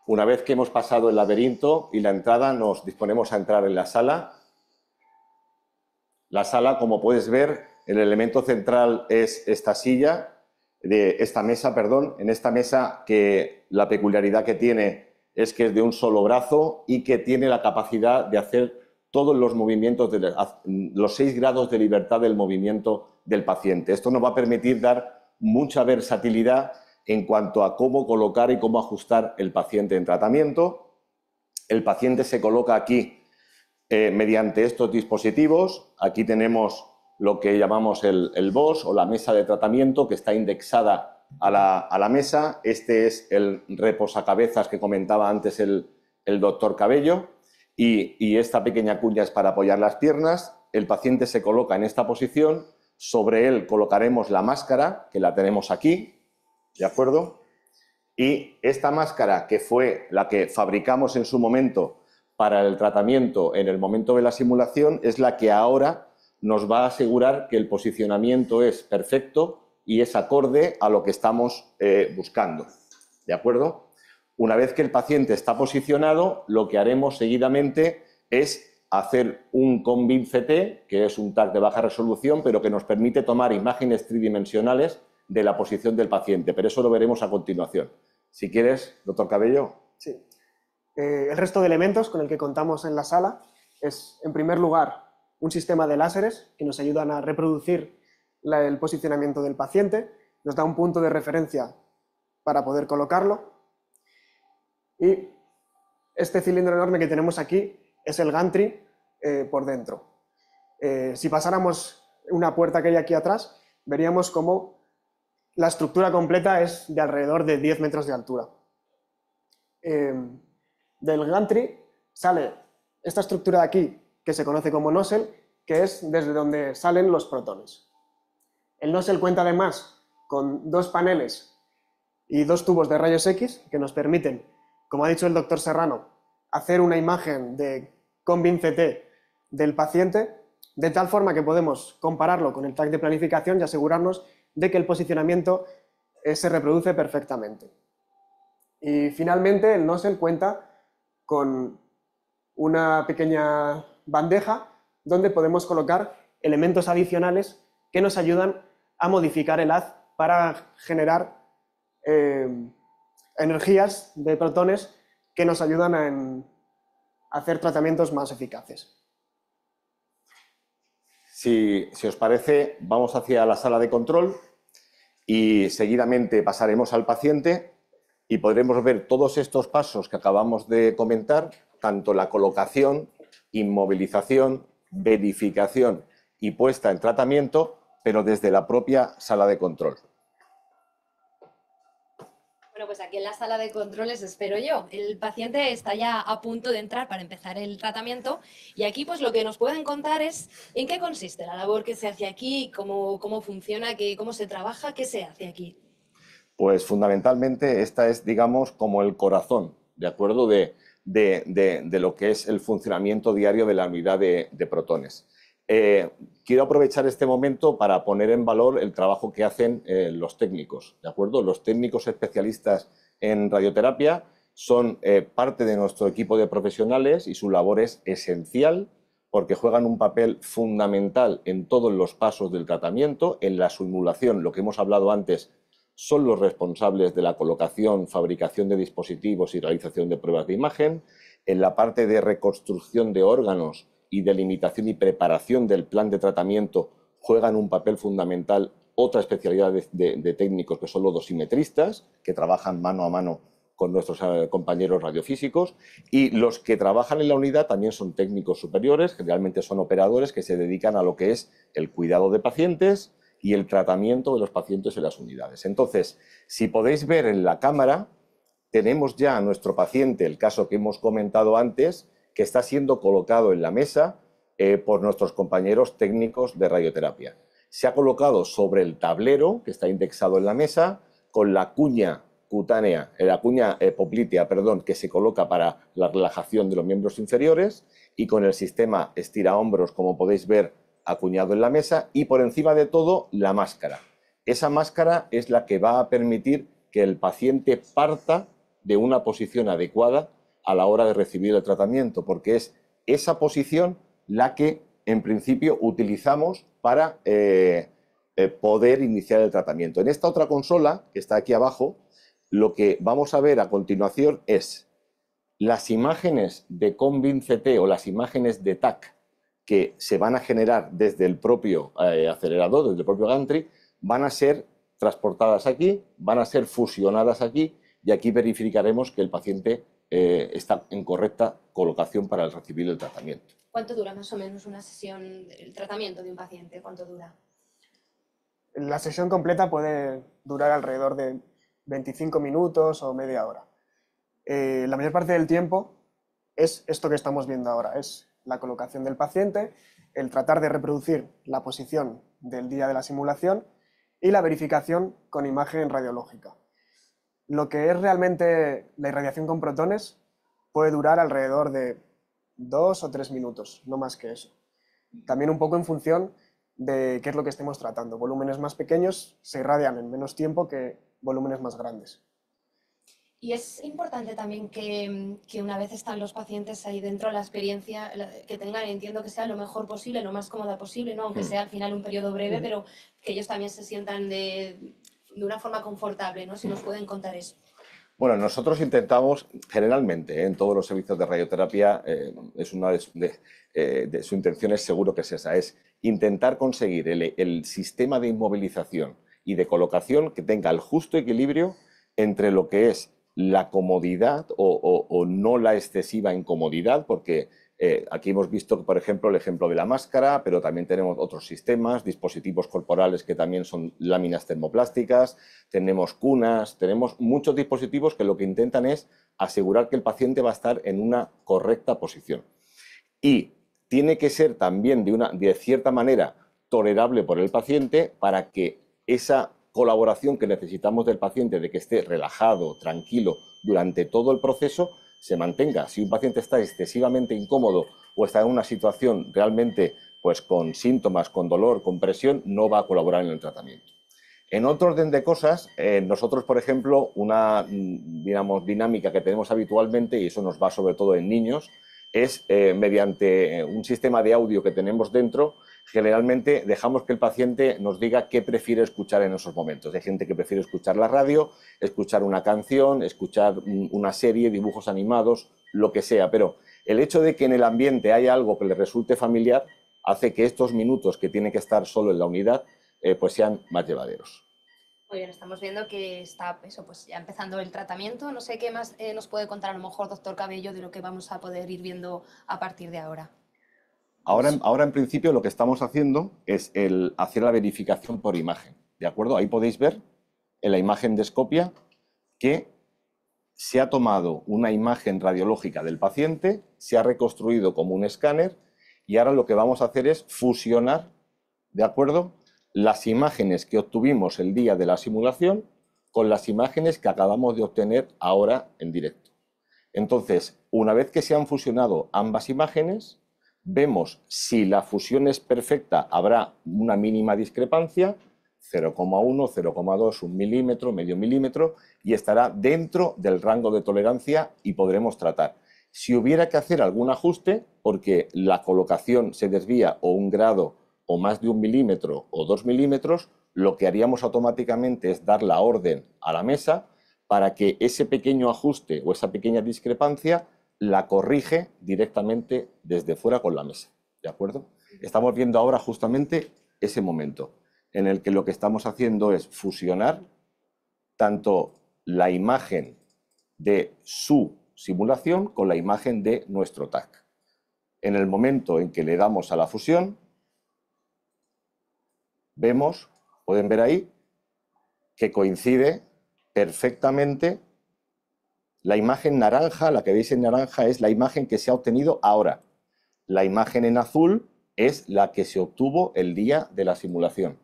Una vez que hemos pasado el laberinto y la entrada, nos disponemos a entrar en la sala. La sala, como puedes ver, el elemento central es esta mesa. En esta mesa, que la peculiaridad que tiene es que es de un solo brazo y que tiene la capacidad de hacer todos los movimientos, los 6 grados de libertad del movimiento del paciente. Esto nos va a permitir dar mucha versatilidad en cuanto a cómo colocar y cómo ajustar el paciente en tratamiento. El paciente se coloca aquí mediante estos dispositivos. Aquí tenemos lo que llamamos el BOS o la mesa de tratamiento, que está indexada a la mesa. Este es el reposacabezas que comentaba antes el doctor Cabello. Y esta pequeña cuña es para apoyar las piernas. El paciente se coloca en esta posición. Sobre él colocaremos la máscara, que la tenemos aquí, ¿de acuerdo? Y esta máscara, que fue la que fabricamos en su momento para el tratamiento en el momento de la simulación, es la que ahora nos va a asegurar que el posicionamiento es perfecto y es acorde a lo que estamos buscando, ¿de acuerdo? Una vez que el paciente está posicionado, lo que haremos seguidamente es hacer un COMBIN-CT, que es un TAC de baja resolución, pero que nos permite tomar imágenes tridimensionales de la posición del paciente, pero eso lo veremos a continuación. Si quieres, doctor Cabello. Sí. El resto de elementos con el que contamos en la sala es, en primer lugar, un sistema de láseres que nos ayudan a reproducir el posicionamiento del paciente, nos da un punto de referencia para poder colocarlo. Y este cilindro enorme que tenemos aquí es el gantry por dentro. Si pasáramos una puerta que hay aquí atrás, veríamos cómo la estructura completa es de alrededor de 10 metros de altura. Del gantry sale esta estructura de aquí, que se conoce como nozzle, que es desde donde salen los protones. El nozzle cuenta además con 2 paneles y 2 tubos de rayos X que nos permiten, como ha dicho el doctor Serrano, hacer una imagen de COM-20CT del paciente, de tal forma que podemos compararlo con el TAC de planificación y asegurarnos de que el posicionamiento se reproduce perfectamente. Y finalmente el nozzle cuenta con una pequeña bandeja donde podemos colocar elementos adicionales que nos ayudan a modificar el haz para generar energías de protones que nos ayudan a hacer tratamientos más eficaces. Si os parece, vamos hacia la sala de control y seguidamente pasaremos al paciente y podremos ver todos estos pasos que acabamos de comentar, tanto la colocación, inmovilización, verificación y puesta en tratamiento, pero desde la propia sala de control. Bueno, pues aquí en la sala de controles espero yo. El paciente está ya a punto de entrar para empezar el tratamiento y aquí pues lo que nos pueden contar es en qué consiste la labor que se hace aquí, cómo funciona, cómo se trabaja, qué se hace aquí. Pues fundamentalmente esta es, digamos, como el corazón, ¿de acuerdo?, de lo que es el funcionamiento diario de la unidad de protones. Quiero aprovechar este momento para poner en valor el trabajo que hacen los técnicos, ¿de acuerdo? Los técnicos especialistas en radioterapia son parte de nuestro equipo de profesionales y su labor es esencial porque juegan un papel fundamental en todos los pasos del tratamiento, en la simulación, lo que hemos hablado antes, son los responsables de la colocación, fabricación de dispositivos y realización de pruebas de imagen, en la parte de reconstrucción de órganos y delimitación y preparación del plan de tratamiento juegan un papel fundamental otra especialidad de técnicos que son los dosimetristas, que trabajan mano a mano con nuestros compañeros radiofísicos, y los que trabajan en la unidad también son técnicos superiores, generalmente son operadores que se dedican a lo que es el cuidado de pacientes y el tratamiento de los pacientes en las unidades. Entonces, si podéis ver en la cámara, tenemos ya a nuestro paciente, el caso que hemos comentado antes, que está siendo colocado en la mesa por nuestros compañeros técnicos de radioterapia. Se ha colocado sobre el tablero, que está indexado en la mesa, con la cuña cutánea, la cuña poplitea, perdón, que se coloca para la relajación de los miembros inferiores, y con el sistema estirahombros, como podéis ver, acuñado en la mesa, y por encima de todo, la máscara. Esa máscara es la que va a permitir que el paciente parta de una posición adecuada a la hora de recibir el tratamiento, porque es esa posición la que, en principio, utilizamos para poder iniciar el tratamiento. En esta otra consola, que está aquí abajo, lo que vamos a ver a continuación es las imágenes de COM-20CT o las imágenes de TAC que se van a generar desde el propio acelerador, desde el propio gantry, van a ser transportadas aquí, van a ser fusionadas aquí y aquí verificaremos que el paciente está en correcta colocación para recibir el tratamiento. ¿Cuánto dura más o menos una sesión, el tratamiento de un paciente? ¿Cuánto dura? La sesión completa puede durar alrededor de 25 minutos o media hora. La mayor parte del tiempo es esto que estamos viendo ahora, es la colocación del paciente, el tratar de reproducir la posición del día de la simulación y la verificación con imagen radiológica. Lo que es realmente la irradiación con protones puede durar alrededor de 2 o 3 minutos, no más que eso. También un poco en función de qué es lo que estemos tratando. Volúmenes más pequeños se irradian en menos tiempo que volúmenes más grandes. Y es importante también que una vez están los pacientes ahí dentro, la experiencia que tengan, entiendo que sea lo mejor posible, lo más cómoda posible, ¿no? Aunque sea al final un periodo breve, pero que ellos también se sientan de una forma confortable, ¿no? Si nos pueden contar eso. Bueno, nosotros intentamos, generalmente, en todos los servicios de radioterapia, es una de su intención es seguro que es esa, es intentar conseguir el sistema de inmovilización y de colocación que tenga el justo equilibrio entre lo que es la comodidad o no la excesiva incomodidad, porque aquí hemos visto, por ejemplo, el ejemplo de la máscara, pero también tenemos otros sistemas, dispositivos corporales que también son láminas termoplásticas, tenemos cunas, tenemos muchos dispositivos que lo que intentan es asegurar que el paciente va a estar en una correcta posición. Y tiene que ser también de cierta manera tolerable por el paciente para que esa colaboración que necesitamos del paciente, de que esté relajado, tranquilo durante todo el proceso, se mantenga. Si un paciente está excesivamente incómodo o está en una situación realmente pues, con síntomas, con dolor, con presión, no va a colaborar en el tratamiento. En otro orden de cosas, nosotros, por ejemplo, una digamos, dinámica que tenemos habitualmente, y eso nos va sobre todo en niños, es mediante un sistema de audio que tenemos dentro, generalmente dejamos que el paciente nos diga qué prefiere escuchar en esos momentos. Hay gente que prefiere escuchar la radio, escuchar una canción, escuchar una serie, dibujos animados, lo que sea, pero el hecho de que en el ambiente haya algo que le resulte familiar hace que estos minutos que tiene que estar solo en la unidad pues sean más llevaderos. Muy bien, estamos viendo que está eso, pues ya empezando el tratamiento. No sé qué más nos puede contar a lo mejor, doctor Cabello, de lo que vamos a poder ir viendo a partir de ahora. Ahora, en principio, lo que estamos haciendo es hacer la verificación por imagen, ¿de acuerdo? Ahí podéis ver en la imagen de Scopia que se ha tomado una imagen radiológica del paciente, se ha reconstruido como un escáner y ahora lo que vamos a hacer es fusionar, ¿de acuerdo?, las imágenes que obtuvimos el día de la simulación con las imágenes que acabamos de obtener ahora en directo. Entonces, una vez que se han fusionado ambas imágenes, vemos si la fusión es perfecta, habrá una mínima discrepancia, 0,1, 0,2, 1 milímetro, medio milímetro, y estará dentro del rango de tolerancia y podremos tratar. Si hubiera que hacer algún ajuste, porque la colocación se desvía o 1 grado o más de 1 milímetro o 2 milímetros, lo que haríamos automáticamente es dar la orden a la mesa para que ese pequeño ajuste o esa pequeña discrepancia la corrige directamente desde fuera con la mesa, ¿de acuerdo? Estamos viendo ahora justamente ese momento en el que lo que estamos haciendo es fusionar tanto la imagen de su simulación con la imagen de nuestro TAC. En el momento en que le damos a la fusión, vemos, pueden ver ahí, que coincide perfectamente. La imagen naranja, la que veis en naranja, es la imagen que se ha obtenido ahora. La imagen en azul es la que se obtuvo el día de la simulación.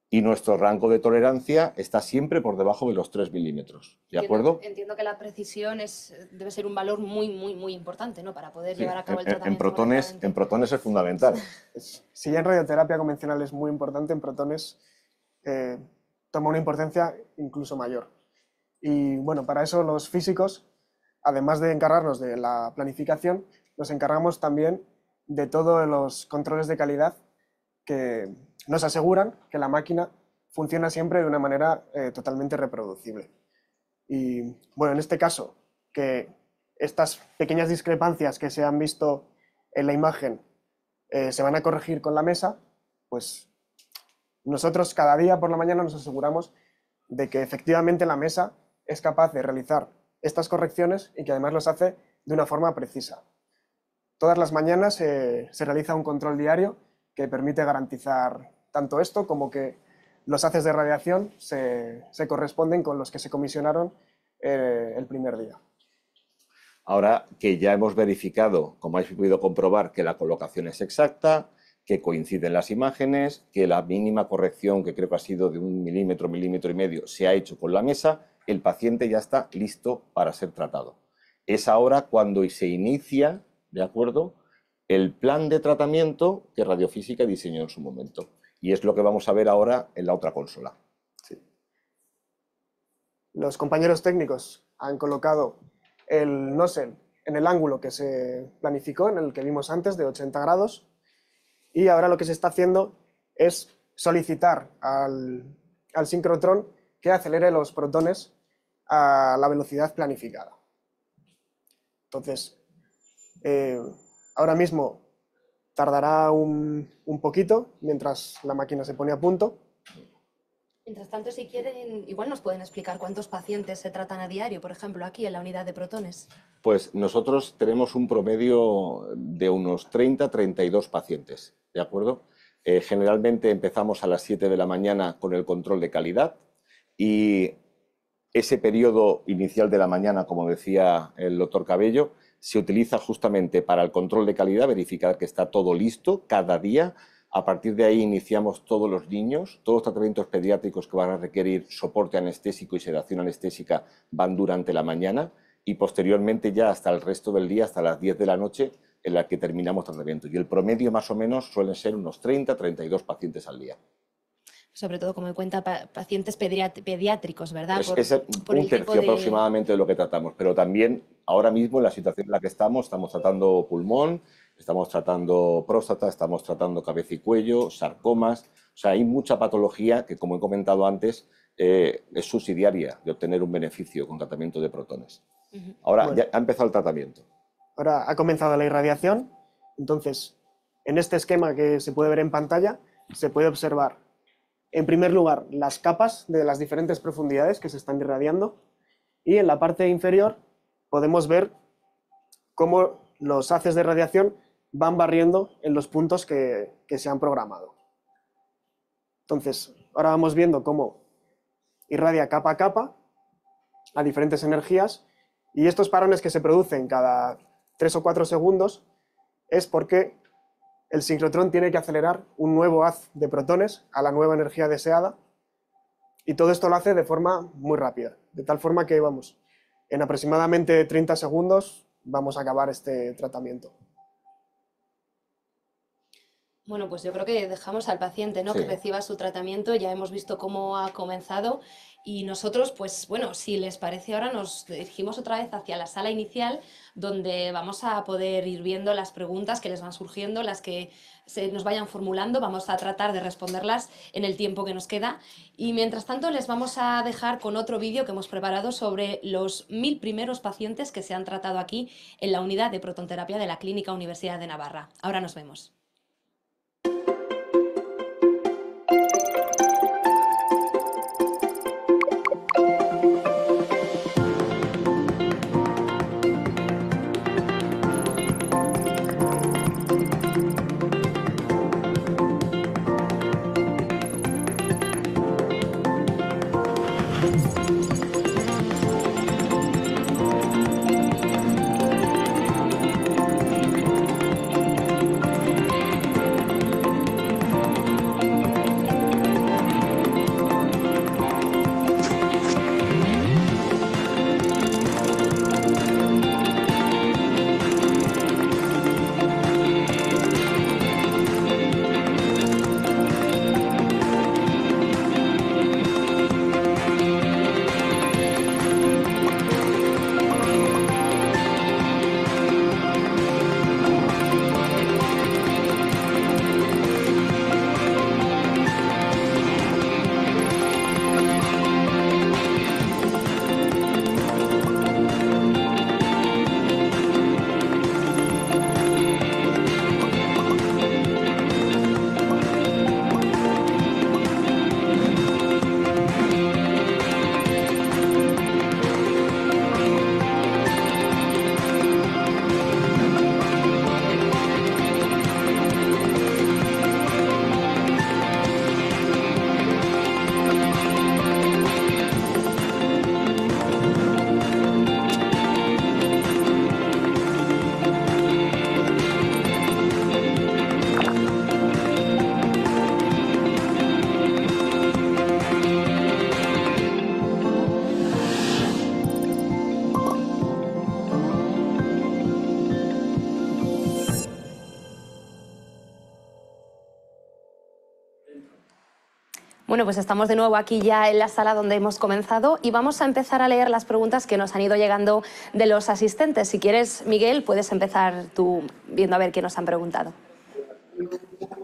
Y nuestro rango de tolerancia está siempre por debajo de los 3 milímetros, ¿de acuerdo? Entiendo que la precisión debe ser un valor muy importante, ¿no? Para poder llevar a cabo el tratamiento. En protones es fundamental. Si ya en radioterapia convencional es muy importante, en protones toma una importancia incluso mayor. Y bueno, para eso los físicos, además de encargarnos de la planificación, nos encargamos también de todos los controles de calidad que nos aseguran que la máquina funciona siempre de una manera totalmente reproducible. Y bueno, en este caso, que estas pequeñas discrepancias que se han visto en la imagen se van a corregir con la mesa, pues nosotros cada día por la mañana nos aseguramos de que efectivamente la mesa es capaz de realizar estas correcciones y que además los hace de una forma precisa. Todas las mañanas se realiza un control diario que permite garantizar tanto esto como que los haces de radiación se corresponden con los que se comisionaron el primer día. Ahora que ya hemos verificado, como habéis podido comprobar, que la colocación es exacta, que coinciden las imágenes, que la mínima corrección, que creo que ha sido de 1 milímetro, milímetro y medio, se ha hecho con la mesa, el paciente ya está listo para ser tratado. Es ahora cuando se inicia, ¿de acuerdo?, el plan de tratamiento que Radiofísica diseñó en su momento. Y es lo que vamos a ver ahora en la otra consola. Sí. Los compañeros técnicos han colocado el nozzle en el ángulo que se planificó, en el que vimos antes, de 80 grados. Y ahora lo que se está haciendo es solicitar al sincrotrón que acelere los protones a la velocidad planificada. Entonces, ahora mismo tardará un poquito mientras la máquina se pone a punto. Mientras tanto, si quieren, igual nos pueden explicar cuántos pacientes se tratan a diario, por ejemplo, aquí en la unidad de protones. Pues nosotros tenemos un promedio de unos 30-32 pacientes, ¿de acuerdo? Generalmente empezamos a las 7 de la mañana con el control de calidad y ese periodo inicial de la mañana, como decía el doctor Cabello, se utiliza justamente para el control de calidad, verificar que está todo listo cada día. A partir de ahí iniciamos todos los niños, todos los tratamientos pediátricos que van a requerir soporte anestésico y sedación anestésica van durante la mañana y posteriormente ya hasta el resto del día, hasta las 10 de la noche, en la que terminamos tratamiento. Y el promedio más o menos suelen ser unos 30-32 pacientes al día. Sobre todo, como me cuenta, pacientes pediátricos, ¿verdad? Es un tercio aproximadamente de lo que tratamos, pero también ahora mismo en la situación en la que estamos tratando pulmón, estamos tratando próstata, estamos tratando cabeza y cuello, sarcomas. O sea, hay mucha patología que, como he comentado antes, es subsidiaria de obtener un beneficio con tratamiento de protones. Ahora ya ha empezado el tratamiento. Ahora ha comenzado la irradiación. Entonces, en este esquema que se puede ver en pantalla, se puede observar, en primer lugar, las capas de las diferentes profundidades que se están irradiando y en la parte inferior podemos ver cómo los haces de radiación van barriendo en los puntos que se han programado. Entonces, ahora vamos viendo cómo irradia capa a capa a diferentes energías y estos parones que se producen cada 3 o 4 segundos es porque el sincrotrón tiene que acelerar un nuevo haz de protones a la nueva energía deseada y todo esto lo hace de forma muy rápida, de tal forma que vamos, en aproximadamente 30 segundos vamos a acabar este tratamiento. Bueno, pues yo creo que dejamos al paciente, ¿no? Sí. Que reciba su tratamiento, ya hemos visto cómo ha comenzado y nosotros, pues bueno, si les parece ahora nos dirigimos otra vez hacia la sala inicial donde vamos a poder ir viendo las preguntas que les van surgiendo, las que se nos vayan formulando, vamos a tratar de responderlas en el tiempo que nos queda y mientras tanto les vamos a dejar con otro vídeo que hemos preparado sobre los 1000 primeros pacientes que se han tratado aquí en la unidad de protonterapia de la Clínica Universidad de Navarra. Ahora nos vemos. Bueno, pues estamos de nuevo aquí ya en la sala donde hemos comenzado y vamos a empezar a leer las preguntas que nos han ido llegando de los asistentes. Si quieres, Miguel, puedes empezar tú viendo a ver qué nos han preguntado.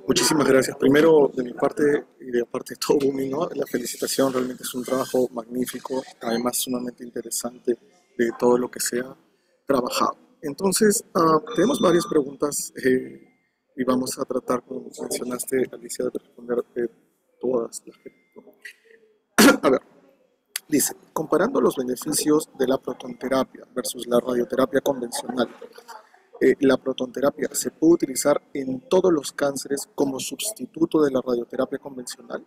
Muchísimas gracias. Primero, de mi parte, de parte de todo Bumi, ¿no? La felicitación, realmente es un trabajo magnífico, además sumamente interesante de todo lo que se ha trabajado. Entonces, tenemos varias preguntas y vamos a tratar, como mencionaste, Alicia, de responder todas las que... A ver, dice, comparando los beneficios de la protonterapia versus la radioterapia convencional, la protonterapia se puede utilizar en todos los cánceres como sustituto de la radioterapia convencional.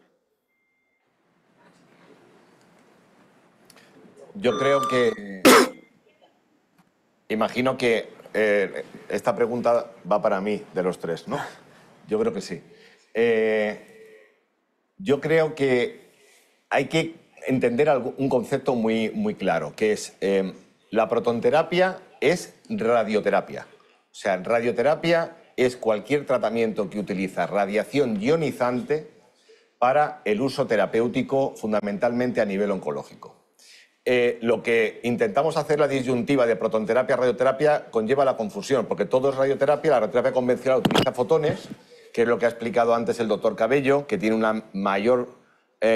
Yo creo que, imagino que esta pregunta va para mí, de los tres, ¿no? Yo creo que sí. Yo creo que hay que entender un concepto muy claro, que es la protonterapia es radioterapia. O sea, radioterapia es cualquier tratamiento que utiliza radiación ionizante para el uso terapéutico, fundamentalmente a nivel oncológico. Lo que intentamos hacer, la disyuntiva de protonterapia, radioterapia, conlleva la confusión, porque todo es radioterapia. La radioterapia convencional utiliza fotones, que es lo que ha explicado antes el doctor Cabello, que tiene una mayor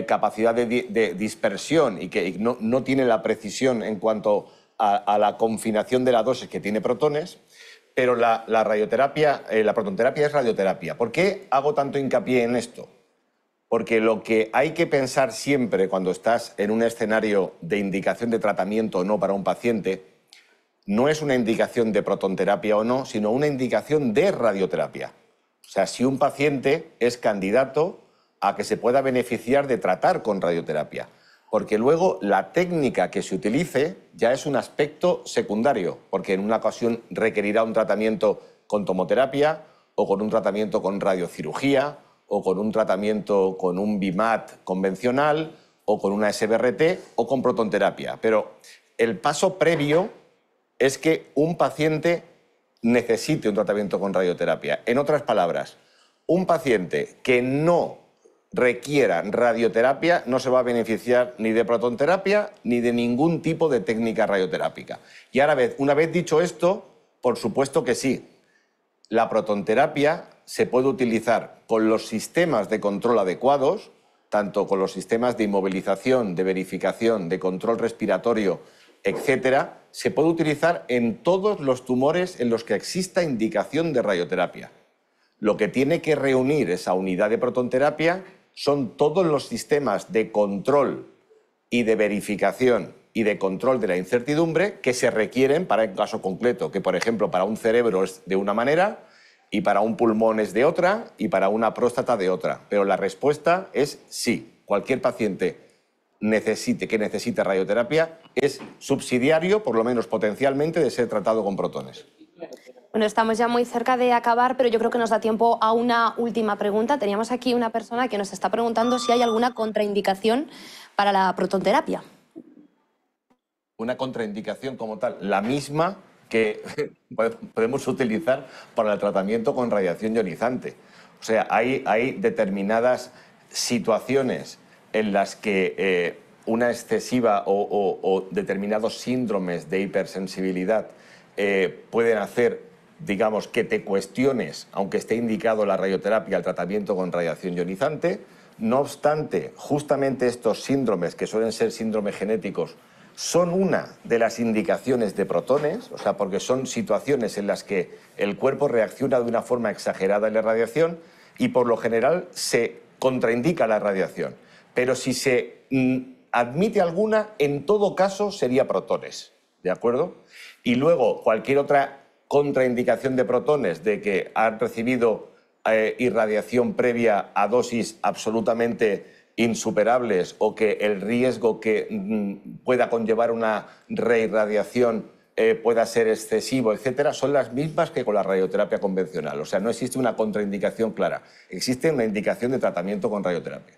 capacidad de dispersión y que no tiene la precisión en cuanto a la confinación de la dosis que tiene protones. Pero la radioterapia, la protonterapia es radioterapia. ¿Por qué hago tanto hincapié en esto? Porque lo que hay que pensar siempre cuando estás en un escenario de indicación de tratamiento o no para un paciente no es una indicación de protonterapia o no, sino una indicación de radioterapia. O sea, si un paciente es candidato a que se pueda beneficiar de tratar con radioterapia. Porque luego la técnica que se utilice ya es un aspecto secundario, porque en una ocasión requerirá un tratamiento con tomoterapia o con un tratamiento con radiocirugía o con un tratamiento con un BIMAT convencional o con una SBRT o con protonterapia. Pero el paso previo es que un paciente necesite un tratamiento con radioterapia. En otras palabras, un paciente que no requiera radioterapia no se va a beneficiar ni de protonterapia ni de ningún tipo de técnica radioterápica. Y ahora, una vez dicho esto, por supuesto que sí, la protonterapia se puede utilizar con los sistemas de control adecuados, tanto con los sistemas de inmovilización, de verificación, de control respiratorio, etcétera. Se puede utilizar en todos los tumores en los que exista indicación de radioterapia. Lo que tiene que reunir esa unidad de protonterapia son todos los sistemas de control y de verificación y de control de la incertidumbre que se requieren para el caso concreto, que por ejemplo para un cerebro es de una manera y para un pulmón es de otra y para una próstata de otra. Pero la respuesta es sí. Cualquier paciente que necesite radioterapia es subsidiario, por lo menos potencialmente, de ser tratado con protones. Bueno, estamos ya muy cerca de acabar, pero yo creo que nos da tiempo a una última pregunta. Teníamos aquí una persona que nos está preguntando si hay alguna contraindicación para la protonterapia. Una contraindicación como tal, la misma que podemos utilizar para el tratamiento con radiación ionizante. O sea, hay determinadas situaciones en las que una excesiva o determinados síndromes de hipersensibilidad pueden hacer, digamos, que te cuestiones, aunque esté indicado la radioterapia, el tratamiento con radiación ionizante. No obstante, justamente estos síndromes, que suelen ser síndromes genéticos, son una de las indicaciones de protones, o sea, porque son situaciones en las que el cuerpo reacciona de una forma exagerada a la radiación y por lo general se contraindica la radiación. Pero si se admite alguna, en todo caso sería protones, ¿de acuerdo? Y luego cualquier otra contraindicación de protones de que han recibido irradiación previa a dosis absolutamente insuperables o que el riesgo que pueda conllevar una reirradiación pueda ser excesivo, etcétera, son las mismas que con la radioterapia convencional. O sea, no existe una contraindicación clara. Existe una indicación de tratamiento con radioterapia.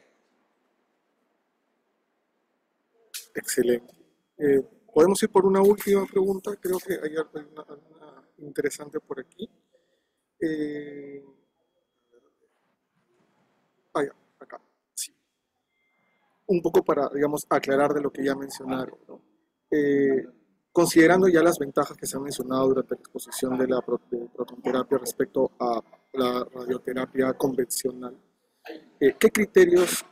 Excelente. Podemos ir por una última pregunta. Creo que hay una interesante por aquí. Acá. Sí. Un poco para, digamos, aclarar de lo que ya mencionaron, ¿no? Considerando ya las ventajas que se han mencionado durante la exposición de la protonterapia respecto a la radioterapia convencional, ¿Qué criterios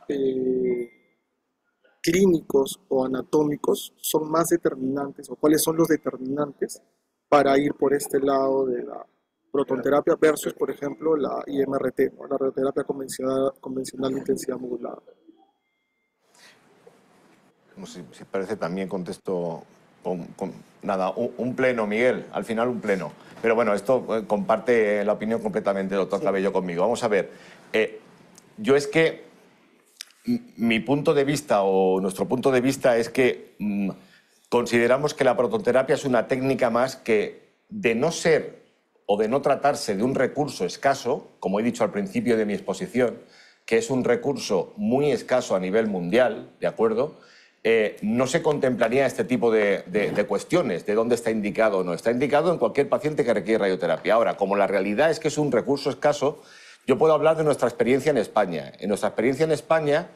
clínicos o anatómicos son más determinantes o cuáles son los determinantes para ir por este lado de la protonterapia versus, por ejemplo, la IMRT, ¿no? La radioterapia convencional de intensidad modulada? Si parece, también contesto nada, un pleno, Miguel, al final un pleno. Pero bueno, esto comparte la opinión completamente el doctor Cabello conmigo. Vamos a ver, yo es que mi punto de vista o nuestro punto de vista es que consideramos que la protonterapia es una técnica más que, de no ser o de no tratarse de un recurso escaso, como he dicho al principio de mi exposición, que es un recurso muy escaso a nivel mundial, ¿de acuerdo?, no se contemplaría este tipo de cuestiones, de dónde está indicado o no. Está indicado en cualquier paciente que requiere radioterapia. Ahora, como la realidad es que es un recurso escaso, yo puedo hablar de nuestra experiencia en España. En nuestra experiencia en España,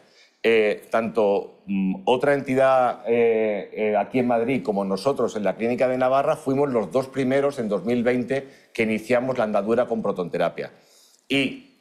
tanto otra entidad aquí en Madrid como nosotros en la Clínica de Navarra fuimos los dos primeros en 2020 que iniciamos la andadura con protonterapia. Y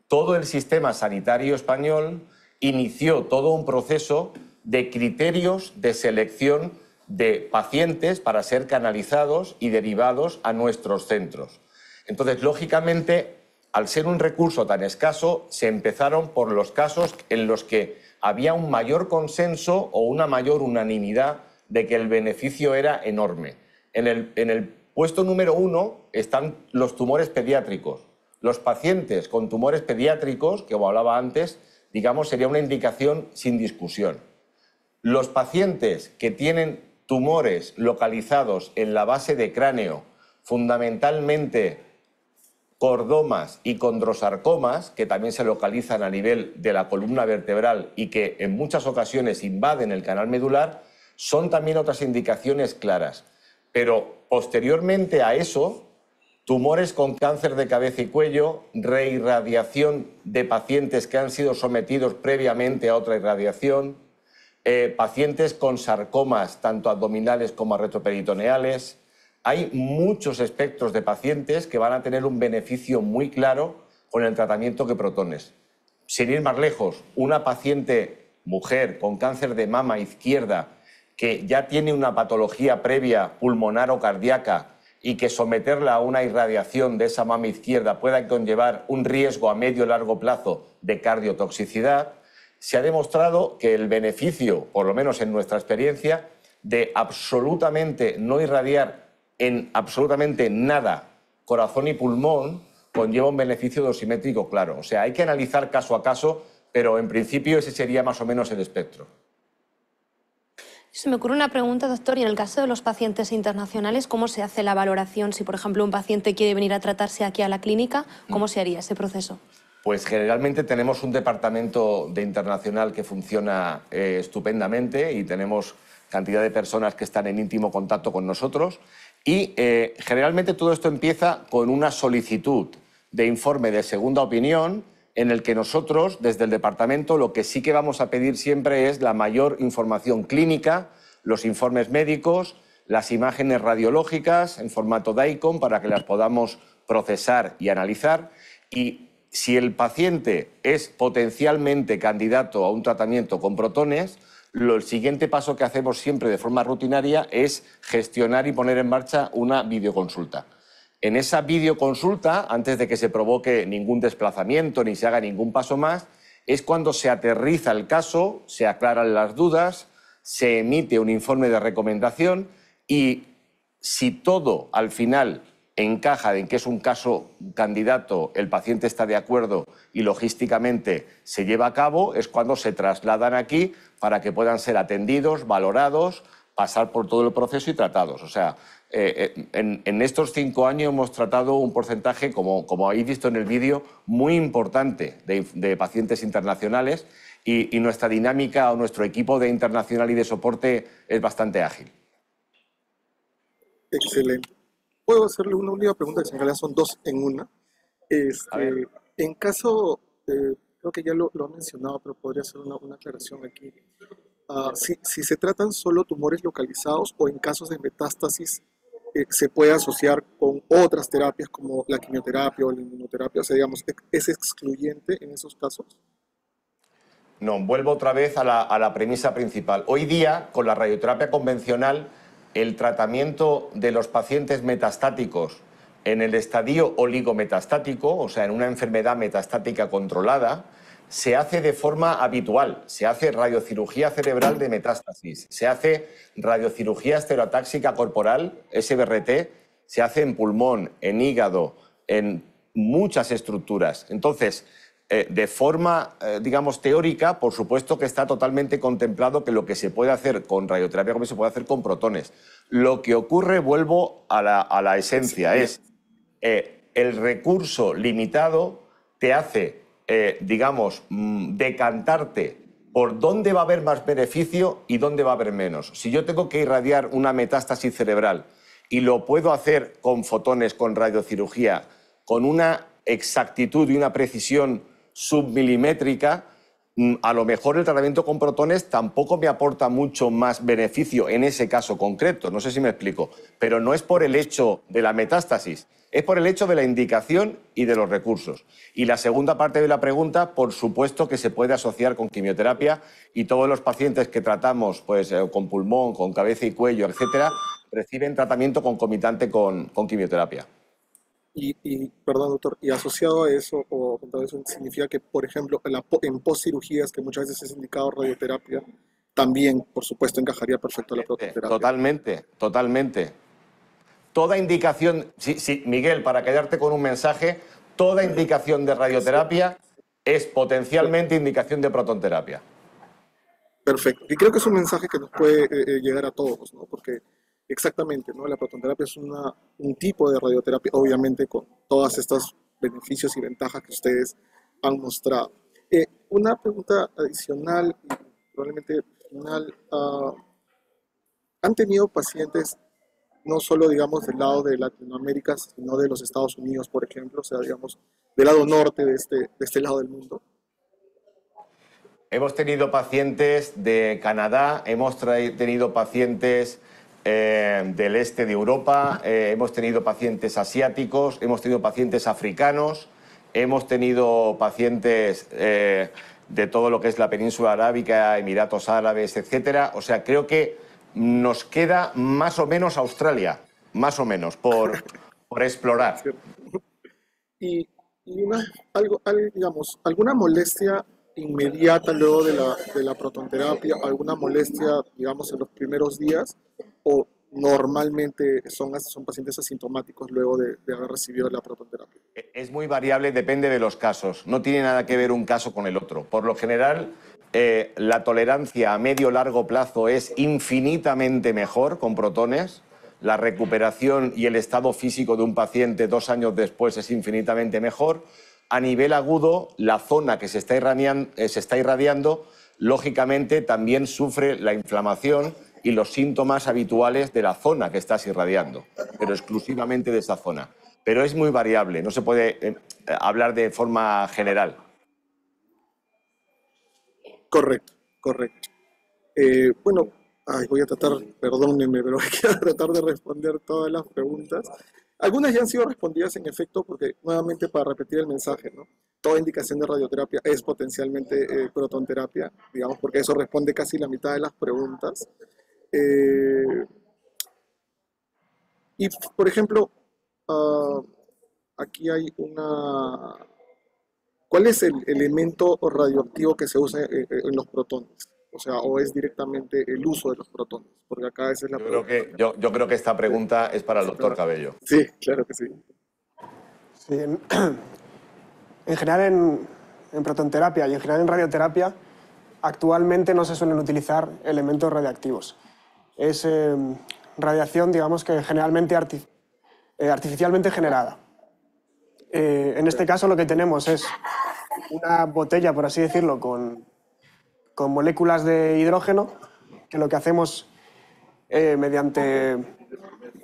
todo el sistema sanitario español inició todo un proceso de criterios de selección de pacientes para ser canalizados y derivados a nuestros centros. Entonces, lógicamente, al ser un recurso tan escaso, se empezaron por los casos en los que había un mayor consenso o una mayor unanimidad de que el beneficio era enorme. En el puesto número 1 están los tumores pediátricos. Los pacientes con tumores pediátricos, que como hablaba antes, digamos, sería una indicación sin discusión. Los pacientes que tienen tumores localizados en la base de cráneo, fundamentalmente cordomas y condrosarcomas, que también se localizan a nivel de la columna vertebral y que en muchas ocasiones invaden el canal medular, son también otras indicaciones claras. Pero posteriormente a eso, tumores con cáncer de cabeza y cuello, reirradiación de pacientes que han sido sometidos previamente a otra irradiación, pacientes con sarcomas, tanto abdominales como retroperitoneales. Hay muchos espectros de pacientes que van a tener un beneficio muy claro con el tratamiento que protones. Sin ir más lejos, una paciente mujer con cáncer de mama izquierda que ya tiene una patología previa pulmonar o cardíaca y que someterla a una irradiación de esa mama izquierda pueda conllevar un riesgo a medio y largo plazo de cardiotoxicidad, se ha demostrado que el beneficio, por lo menos en nuestra experiencia, de absolutamente no irradiar en absolutamente nada corazón y pulmón conlleva un beneficio dosimétrico claro. O sea, hay que analizar caso a caso, pero en principio ese sería más o menos el espectro. Se me ocurre una pregunta, doctor, y en el caso de los pacientes internacionales, ¿cómo se hace la valoración? Si, por ejemplo, un paciente quiere venir a tratarse aquí a la clínica, ¿cómo se haría ese proceso? Pues generalmente tenemos un departamento de internacional que funciona estupendamente y tenemos cantidad de personas que están en íntimo contacto con nosotros y generalmente todo esto empieza con una solicitud de informe de segunda opinión en el que nosotros, desde el departamento, lo que sí que vamos a pedir siempre es la mayor información clínica, los informes médicos, las imágenes radiológicas en formato DICOM para que las podamos procesar y analizar. Y si el paciente es potencialmente candidato a un tratamiento con protones, el siguiente paso que hacemos siempre de forma rutinaria es gestionar y poner en marcha una videoconsulta. En esa videoconsulta, antes de que se provoque ningún desplazamiento ni se haga ningún paso más, es cuando se aterriza el caso, se aclaran las dudas, se emite un informe de recomendación y si todo al final encaja en que es un caso candidato, el paciente está de acuerdo y logísticamente se lleva a cabo, es cuando se trasladan aquí para que puedan ser atendidos, valorados, pasar por todo el proceso y tratados. O sea, en estos 5 años hemos tratado un porcentaje, como habéis visto en el vídeo, muy importante de pacientes internacionales y nuestra dinámica o nuestro equipo de internacional y de soporte es bastante ágil. Excelente. Puedo hacerle una única pregunta, que en realidad son dos en una. En caso, creo que ya lo ha mencionado, pero podría hacer una aclaración aquí. Si se tratan solo tumores localizados o en casos de metástasis se puede asociar con otras terapias como la quimioterapia o la inmunoterapia? O sea, digamos, ¿es excluyente en esos casos? No, vuelvo otra vez a la premisa principal. Hoy día, con la radioterapia convencional, el tratamiento de los pacientes metastáticos en el estadio oligometastático, o sea, en una enfermedad metastática controlada, se hace de forma habitual. Se hace radiocirugía cerebral de metástasis, se hace radiocirugía estereotáxica corporal, SBRT, se hace en pulmón, en hígado, en muchas estructuras. Entonces, de forma, digamos, teórica, por supuesto que está totalmente contemplado que lo que se puede hacer con radioterapia como se puede hacer con protones. Lo que ocurre, vuelvo a la esencia, es el recurso limitado te hace, digamos, decantarte por dónde va a haber más beneficio y dónde va a haber menos. Si yo tengo que irradiar una metástasis cerebral y lo puedo hacer con fotones, con radiocirugía, con una exactitud y una precisión submilimétrica, a lo mejor el tratamiento con protones tampoco me aporta mucho más beneficio en ese caso concreto, no sé si me explico, pero no es por el hecho de la metástasis, es por el hecho de la indicación y de los recursos. Y la segunda parte de la pregunta, por supuesto que se puede asociar con quimioterapia y todos los pacientes que tratamos pues, con pulmón, con cabeza y cuello, etcétera, reciben tratamiento concomitante con quimioterapia. Perdón, doctor, y asociado a eso, o a eso significa que, por ejemplo, en postcirugías, que muchas veces es indicado radioterapia, también, por supuesto, encajaría perfecto la prototerapia. Totalmente, totalmente. Toda indicación, sí, Miguel, para quedarte con un mensaje, toda indicación de radioterapia es potencialmente indicación de protonterapia. Perfecto. Y creo que es un mensaje que nos puede llegar a todos, ¿no? Porque exactamente, ¿no? La protonterapia es un tipo de radioterapia, obviamente con todos estos beneficios y ventajas que ustedes han mostrado. Una pregunta adicional y probablemente final. ¿Han tenido pacientes no solo, digamos, del lado de Latinoamérica, sino de los Estados Unidos, por ejemplo, o sea, digamos, del lado norte de este lado del mundo? Hemos tenido pacientes de Canadá, hemos tenido pacientes del este de Europa, hemos tenido pacientes asiáticos, hemos tenido pacientes africanos, hemos tenido pacientes de todo lo que es la península arábica, Emiratos Árabes, etcétera. O sea, creo que nos queda más o menos Australia, más o menos, por explorar. Y digamos, ¿alguna molestia inmediata luego de la protonterapia, alguna molestia, digamos, en los primeros días, o normalmente son pacientes asintomáticos luego de haber recibido la protonterapia? Es muy variable, depende de los casos. No tiene nada que ver un caso con el otro. Por lo general, la tolerancia a medio-largo plazo es infinitamente mejor con protones. La recuperación y el estado físico de un paciente 2 años después es infinitamente mejor. A nivel agudo, la zona que se está irradiando, lógicamente también sufre la inflamación y los síntomas habituales de la zona que estás irradiando, pero exclusivamente de esa zona. Pero es muy variable, no se puede hablar de forma general. Correcto, correcto. Bueno, voy a tratar, perdónenme, pero voy a tratar de responder todas las preguntas. Algunas ya han sido respondidas en efecto, porque nuevamente para repetir el mensaje, ¿no? Toda indicación de radioterapia es potencialmente protonterapia, digamos, porque eso responde casi la mitad de las preguntas. Y, por ejemplo, aquí hay una... ¿Cuál es el elemento radioactivo que se usa en los protones? O sea, ¿o es directamente el uso de los protones? Porque acá esa es la pregunta. Yo creo que esta pregunta es para el doctor Cabello. Sí, claro que sí. Sí, en general en protonterapia y en general en radioterapia, actualmente no se suelen utilizar elementos radiactivos. Es radiación, digamos, que generalmente artificialmente generada. En este caso lo que tenemos es una botella, por así decirlo, con moléculas de hidrógeno, que lo que hacemos mediante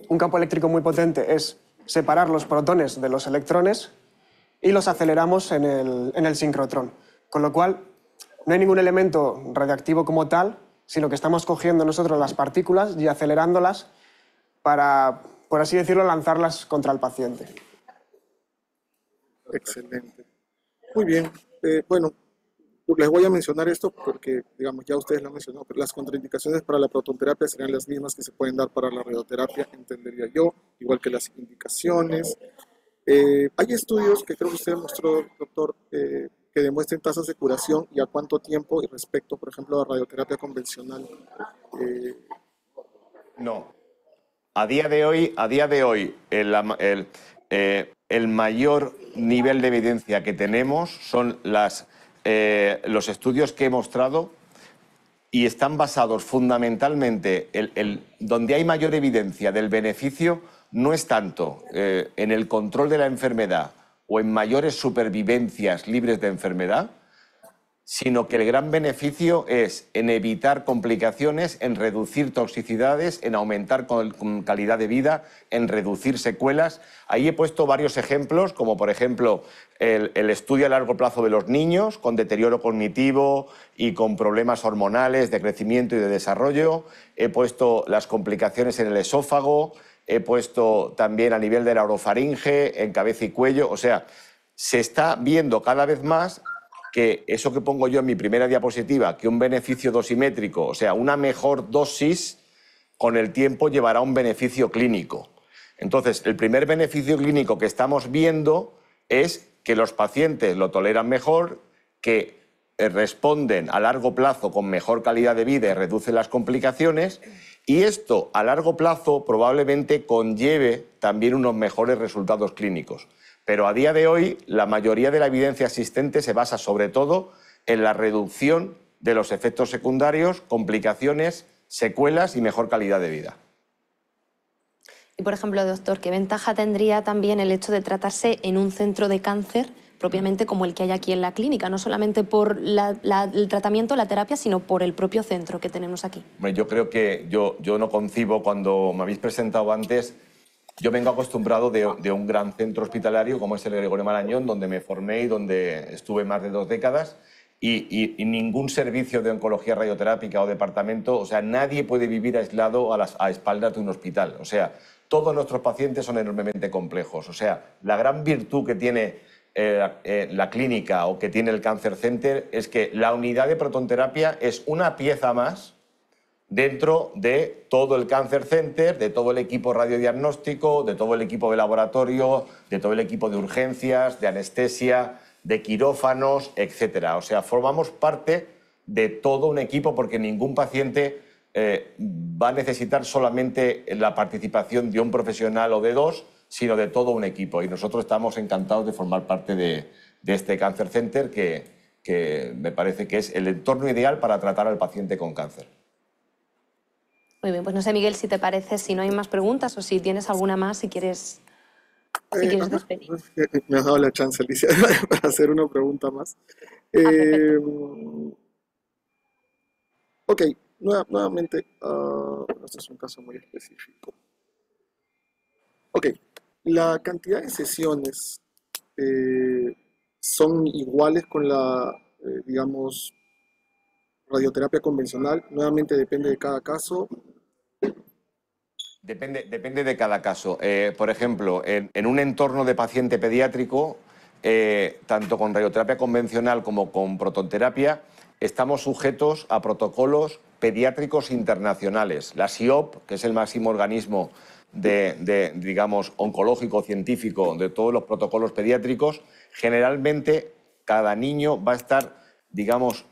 un campo eléctrico muy potente es separar los protones de los electrones y los aceleramos en el sincrotrón. Con lo cual, no hay ningún elemento radiactivo como tal, sino que estamos cogiendo nosotros las partículas y acelerándolas para por así decirlo, lanzarlas contra el paciente. Excelente. Muy bien. Bueno, les voy a mencionar esto porque, digamos, ya ustedes lo han mencionado, pero las contraindicaciones para la protonterapia serían las mismas que se pueden dar para la radioterapia, entendería yo, igual que las indicaciones. Hay estudios que creo que usted mostró, doctor, que demuestren tasas de curación y a cuánto tiempo y respecto, por ejemplo, a la radioterapia convencional. No. A día de hoy el mayor nivel de evidencia que tenemos son los estudios que he mostrado y están basados fundamentalmente, donde hay mayor evidencia del beneficio no es tanto en el control de la enfermedad o en mayores supervivencias libres de enfermedad, sino que el gran beneficio es en evitar complicaciones, en reducir toxicidades, en aumentar con calidad de vida, en reducir secuelas. Ahí he puesto varios ejemplos, como por ejemplo el estudio a largo plazo de los niños con deterioro cognitivo y con problemas hormonales de crecimiento y de desarrollo. He puesto las complicaciones en el esófago, he puesto también a nivel de la orofaringe, en cabeza y cuello. O sea, se está viendo cada vez más que eso que pongo yo en mi primera diapositiva, que un beneficio dosimétrico, o sea, una mejor dosis, con el tiempo llevará a un beneficio clínico. Entonces, el primer beneficio clínico que estamos viendo es que los pacientes lo toleran mejor, que responden a largo plazo con mejor calidad de vida y reducen las complicaciones, y esto a largo plazo probablemente conlleve también unos mejores resultados clínicos. Pero a día de hoy la mayoría de la evidencia existente se basa sobre todo en la reducción de los efectos secundarios, complicaciones, secuelas y mejor calidad de vida. Y, por ejemplo, doctor, ¿qué ventaja tendría también el hecho de tratarse en un centro de cáncer propiamente como el que hay aquí en la clínica? No solamente por el tratamiento, la terapia, sino por el propio centro que tenemos aquí. Yo creo que yo no concibo, cuando me habéis presentado antes, yo vengo acostumbrado de un gran centro hospitalario como es el Gregorio Marañón, donde me formé y donde estuve más de 2 décadas, y ningún servicio de oncología radioterápica o departamento, o sea, nadie puede vivir aislado a espaldas de un hospital. O sea, todos nuestros pacientes son enormemente complejos. O sea, la gran virtud que tiene la clínica o que tiene el Cancer Center es que la unidad de protonterapia es una pieza más dentro de todo el Cancer Center, de todo el equipo radiodiagnóstico, de todo el equipo de laboratorio, de todo el equipo de urgencias, de anestesia, de quirófanos, etc. O sea, formamos parte de todo un equipo porque ningún paciente va a necesitar solamente la participación de un profesional o de 2, sino de todo un equipo. Y nosotros estamos encantados de formar parte de este Cancer Center que me parece que es el entorno ideal para tratar al paciente con cáncer. Muy bien, pues no sé, Miguel, si te parece, si no hay más preguntas o si tienes alguna más, si quieres despedir. Me has dado la chance, Alicia, para hacer una pregunta más. Ok, nuevamente, este es un caso muy específico. Ok, la cantidad de sesiones son iguales con la, digamos, radioterapia convencional. Nuevamente depende de cada caso. Depende de cada caso. Por ejemplo, en un entorno de paciente pediátrico, tanto con radioterapia convencional como con protonterapia, estamos sujetos a protocolos pediátricos internacionales. La SIOP, que es el máximo organismo digamos, oncológico científico de todos los protocolos pediátricos, generalmente cada niño va a estar, digamos,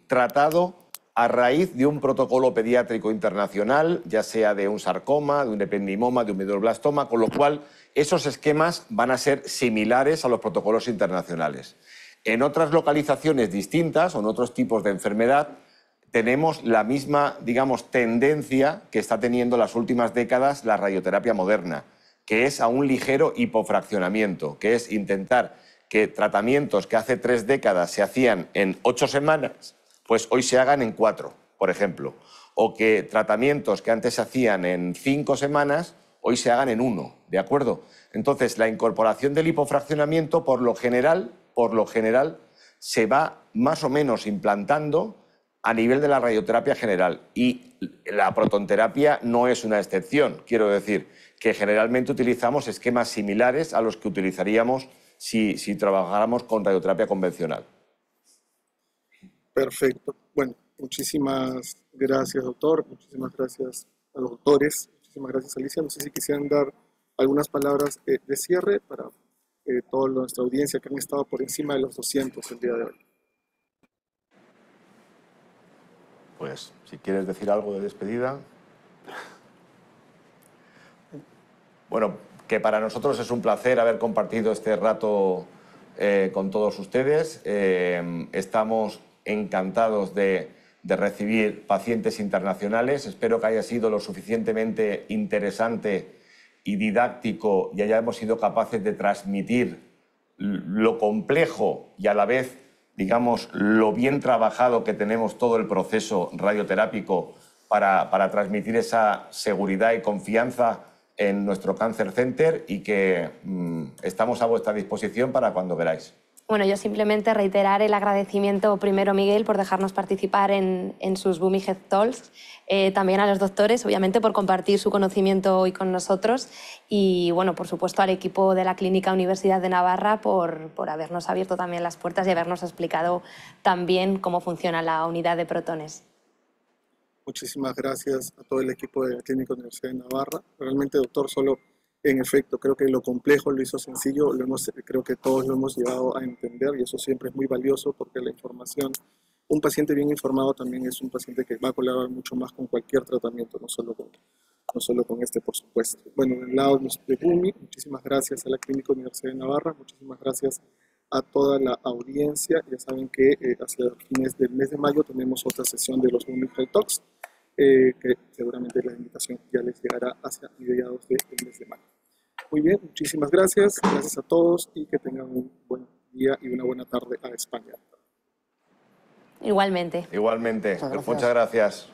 tratado a raíz de un protocolo pediátrico internacional, ya sea de un sarcoma, de un ependimoma, de un medulloblastoma, con lo cual esos esquemas van a ser similares a los protocolos internacionales. En otras localizaciones distintas o en otros tipos de enfermedad tenemos la misma, digamos, tendencia que está teniendo las últimas décadas la radioterapia moderna, que es a un ligero hipofraccionamiento, que es intentar que tratamientos que hace 3 décadas se hacían en 8 semanas, pues hoy se hagan en 4, por ejemplo. O que tratamientos que antes se hacían en 5 semanas, hoy se hagan en 1, ¿de acuerdo? Entonces, la incorporación del hipofraccionamiento, por lo general, se va más o menos implantando a nivel de la radioterapia general. Y la protonterapia no es una excepción. Quiero decir que generalmente utilizamos esquemas similares a los que utilizaríamos si trabajáramos con radioterapia convencional. Perfecto. Bueno, muchísimas gracias, doctor. Muchísimas gracias a los doctores. Muchísimas gracias, Alicia. No sé si quisieran dar algunas palabras de cierre para toda nuestra audiencia que han estado por encima de los 200 el día de hoy. Pues, si quieres decir algo de despedida. Bueno, que para nosotros es un placer haber compartido este rato con todos ustedes. Estamos encantados de recibir pacientes internacionales. Espero que haya sido lo suficientemente interesante y didáctico y hayamos sido capaces de transmitir lo complejo y a la vez, digamos, lo bien trabajado que tenemos todo el proceso radioterápico para transmitir esa seguridad y confianza en nuestro Cancer Center y que estamos a vuestra disposición para cuando queráis. Bueno, yo simplemente reiterar el agradecimiento primero, Miguel, por dejarnos participar en sus Boomy Health Talks, también a los doctores, obviamente, por compartir su conocimiento hoy con nosotros y, bueno, por supuesto, al equipo de la Clínica Universidad de Navarra por habernos abierto también las puertas y habernos explicado también cómo funciona la unidad de protones. Muchísimas gracias a todo el equipo de la Clínica Universidad de Navarra. Realmente, doctor, solo en efecto, creo que lo complejo lo hizo sencillo, creo que todos lo hemos llegado a entender y eso siempre es muy valioso porque la información, un paciente bien informado también es un paciente que va a colaborar mucho más con cualquier tratamiento, no solo con este, por supuesto. Bueno, del lado de Boomy, muchísimas gracias a la Clínica Universidad de Navarra, muchísimas gracias a toda la audiencia. Ya saben que hacia fines del mes de mayo tenemos otra sesión de los Boomy Health Talks, que seguramente la invitación ya les llegará hacia mediados del mes de mayo. Muy bien, muchísimas gracias a todos y que tengan un buen día y una buena tarde a España. Igualmente. Igualmente. Muchas gracias.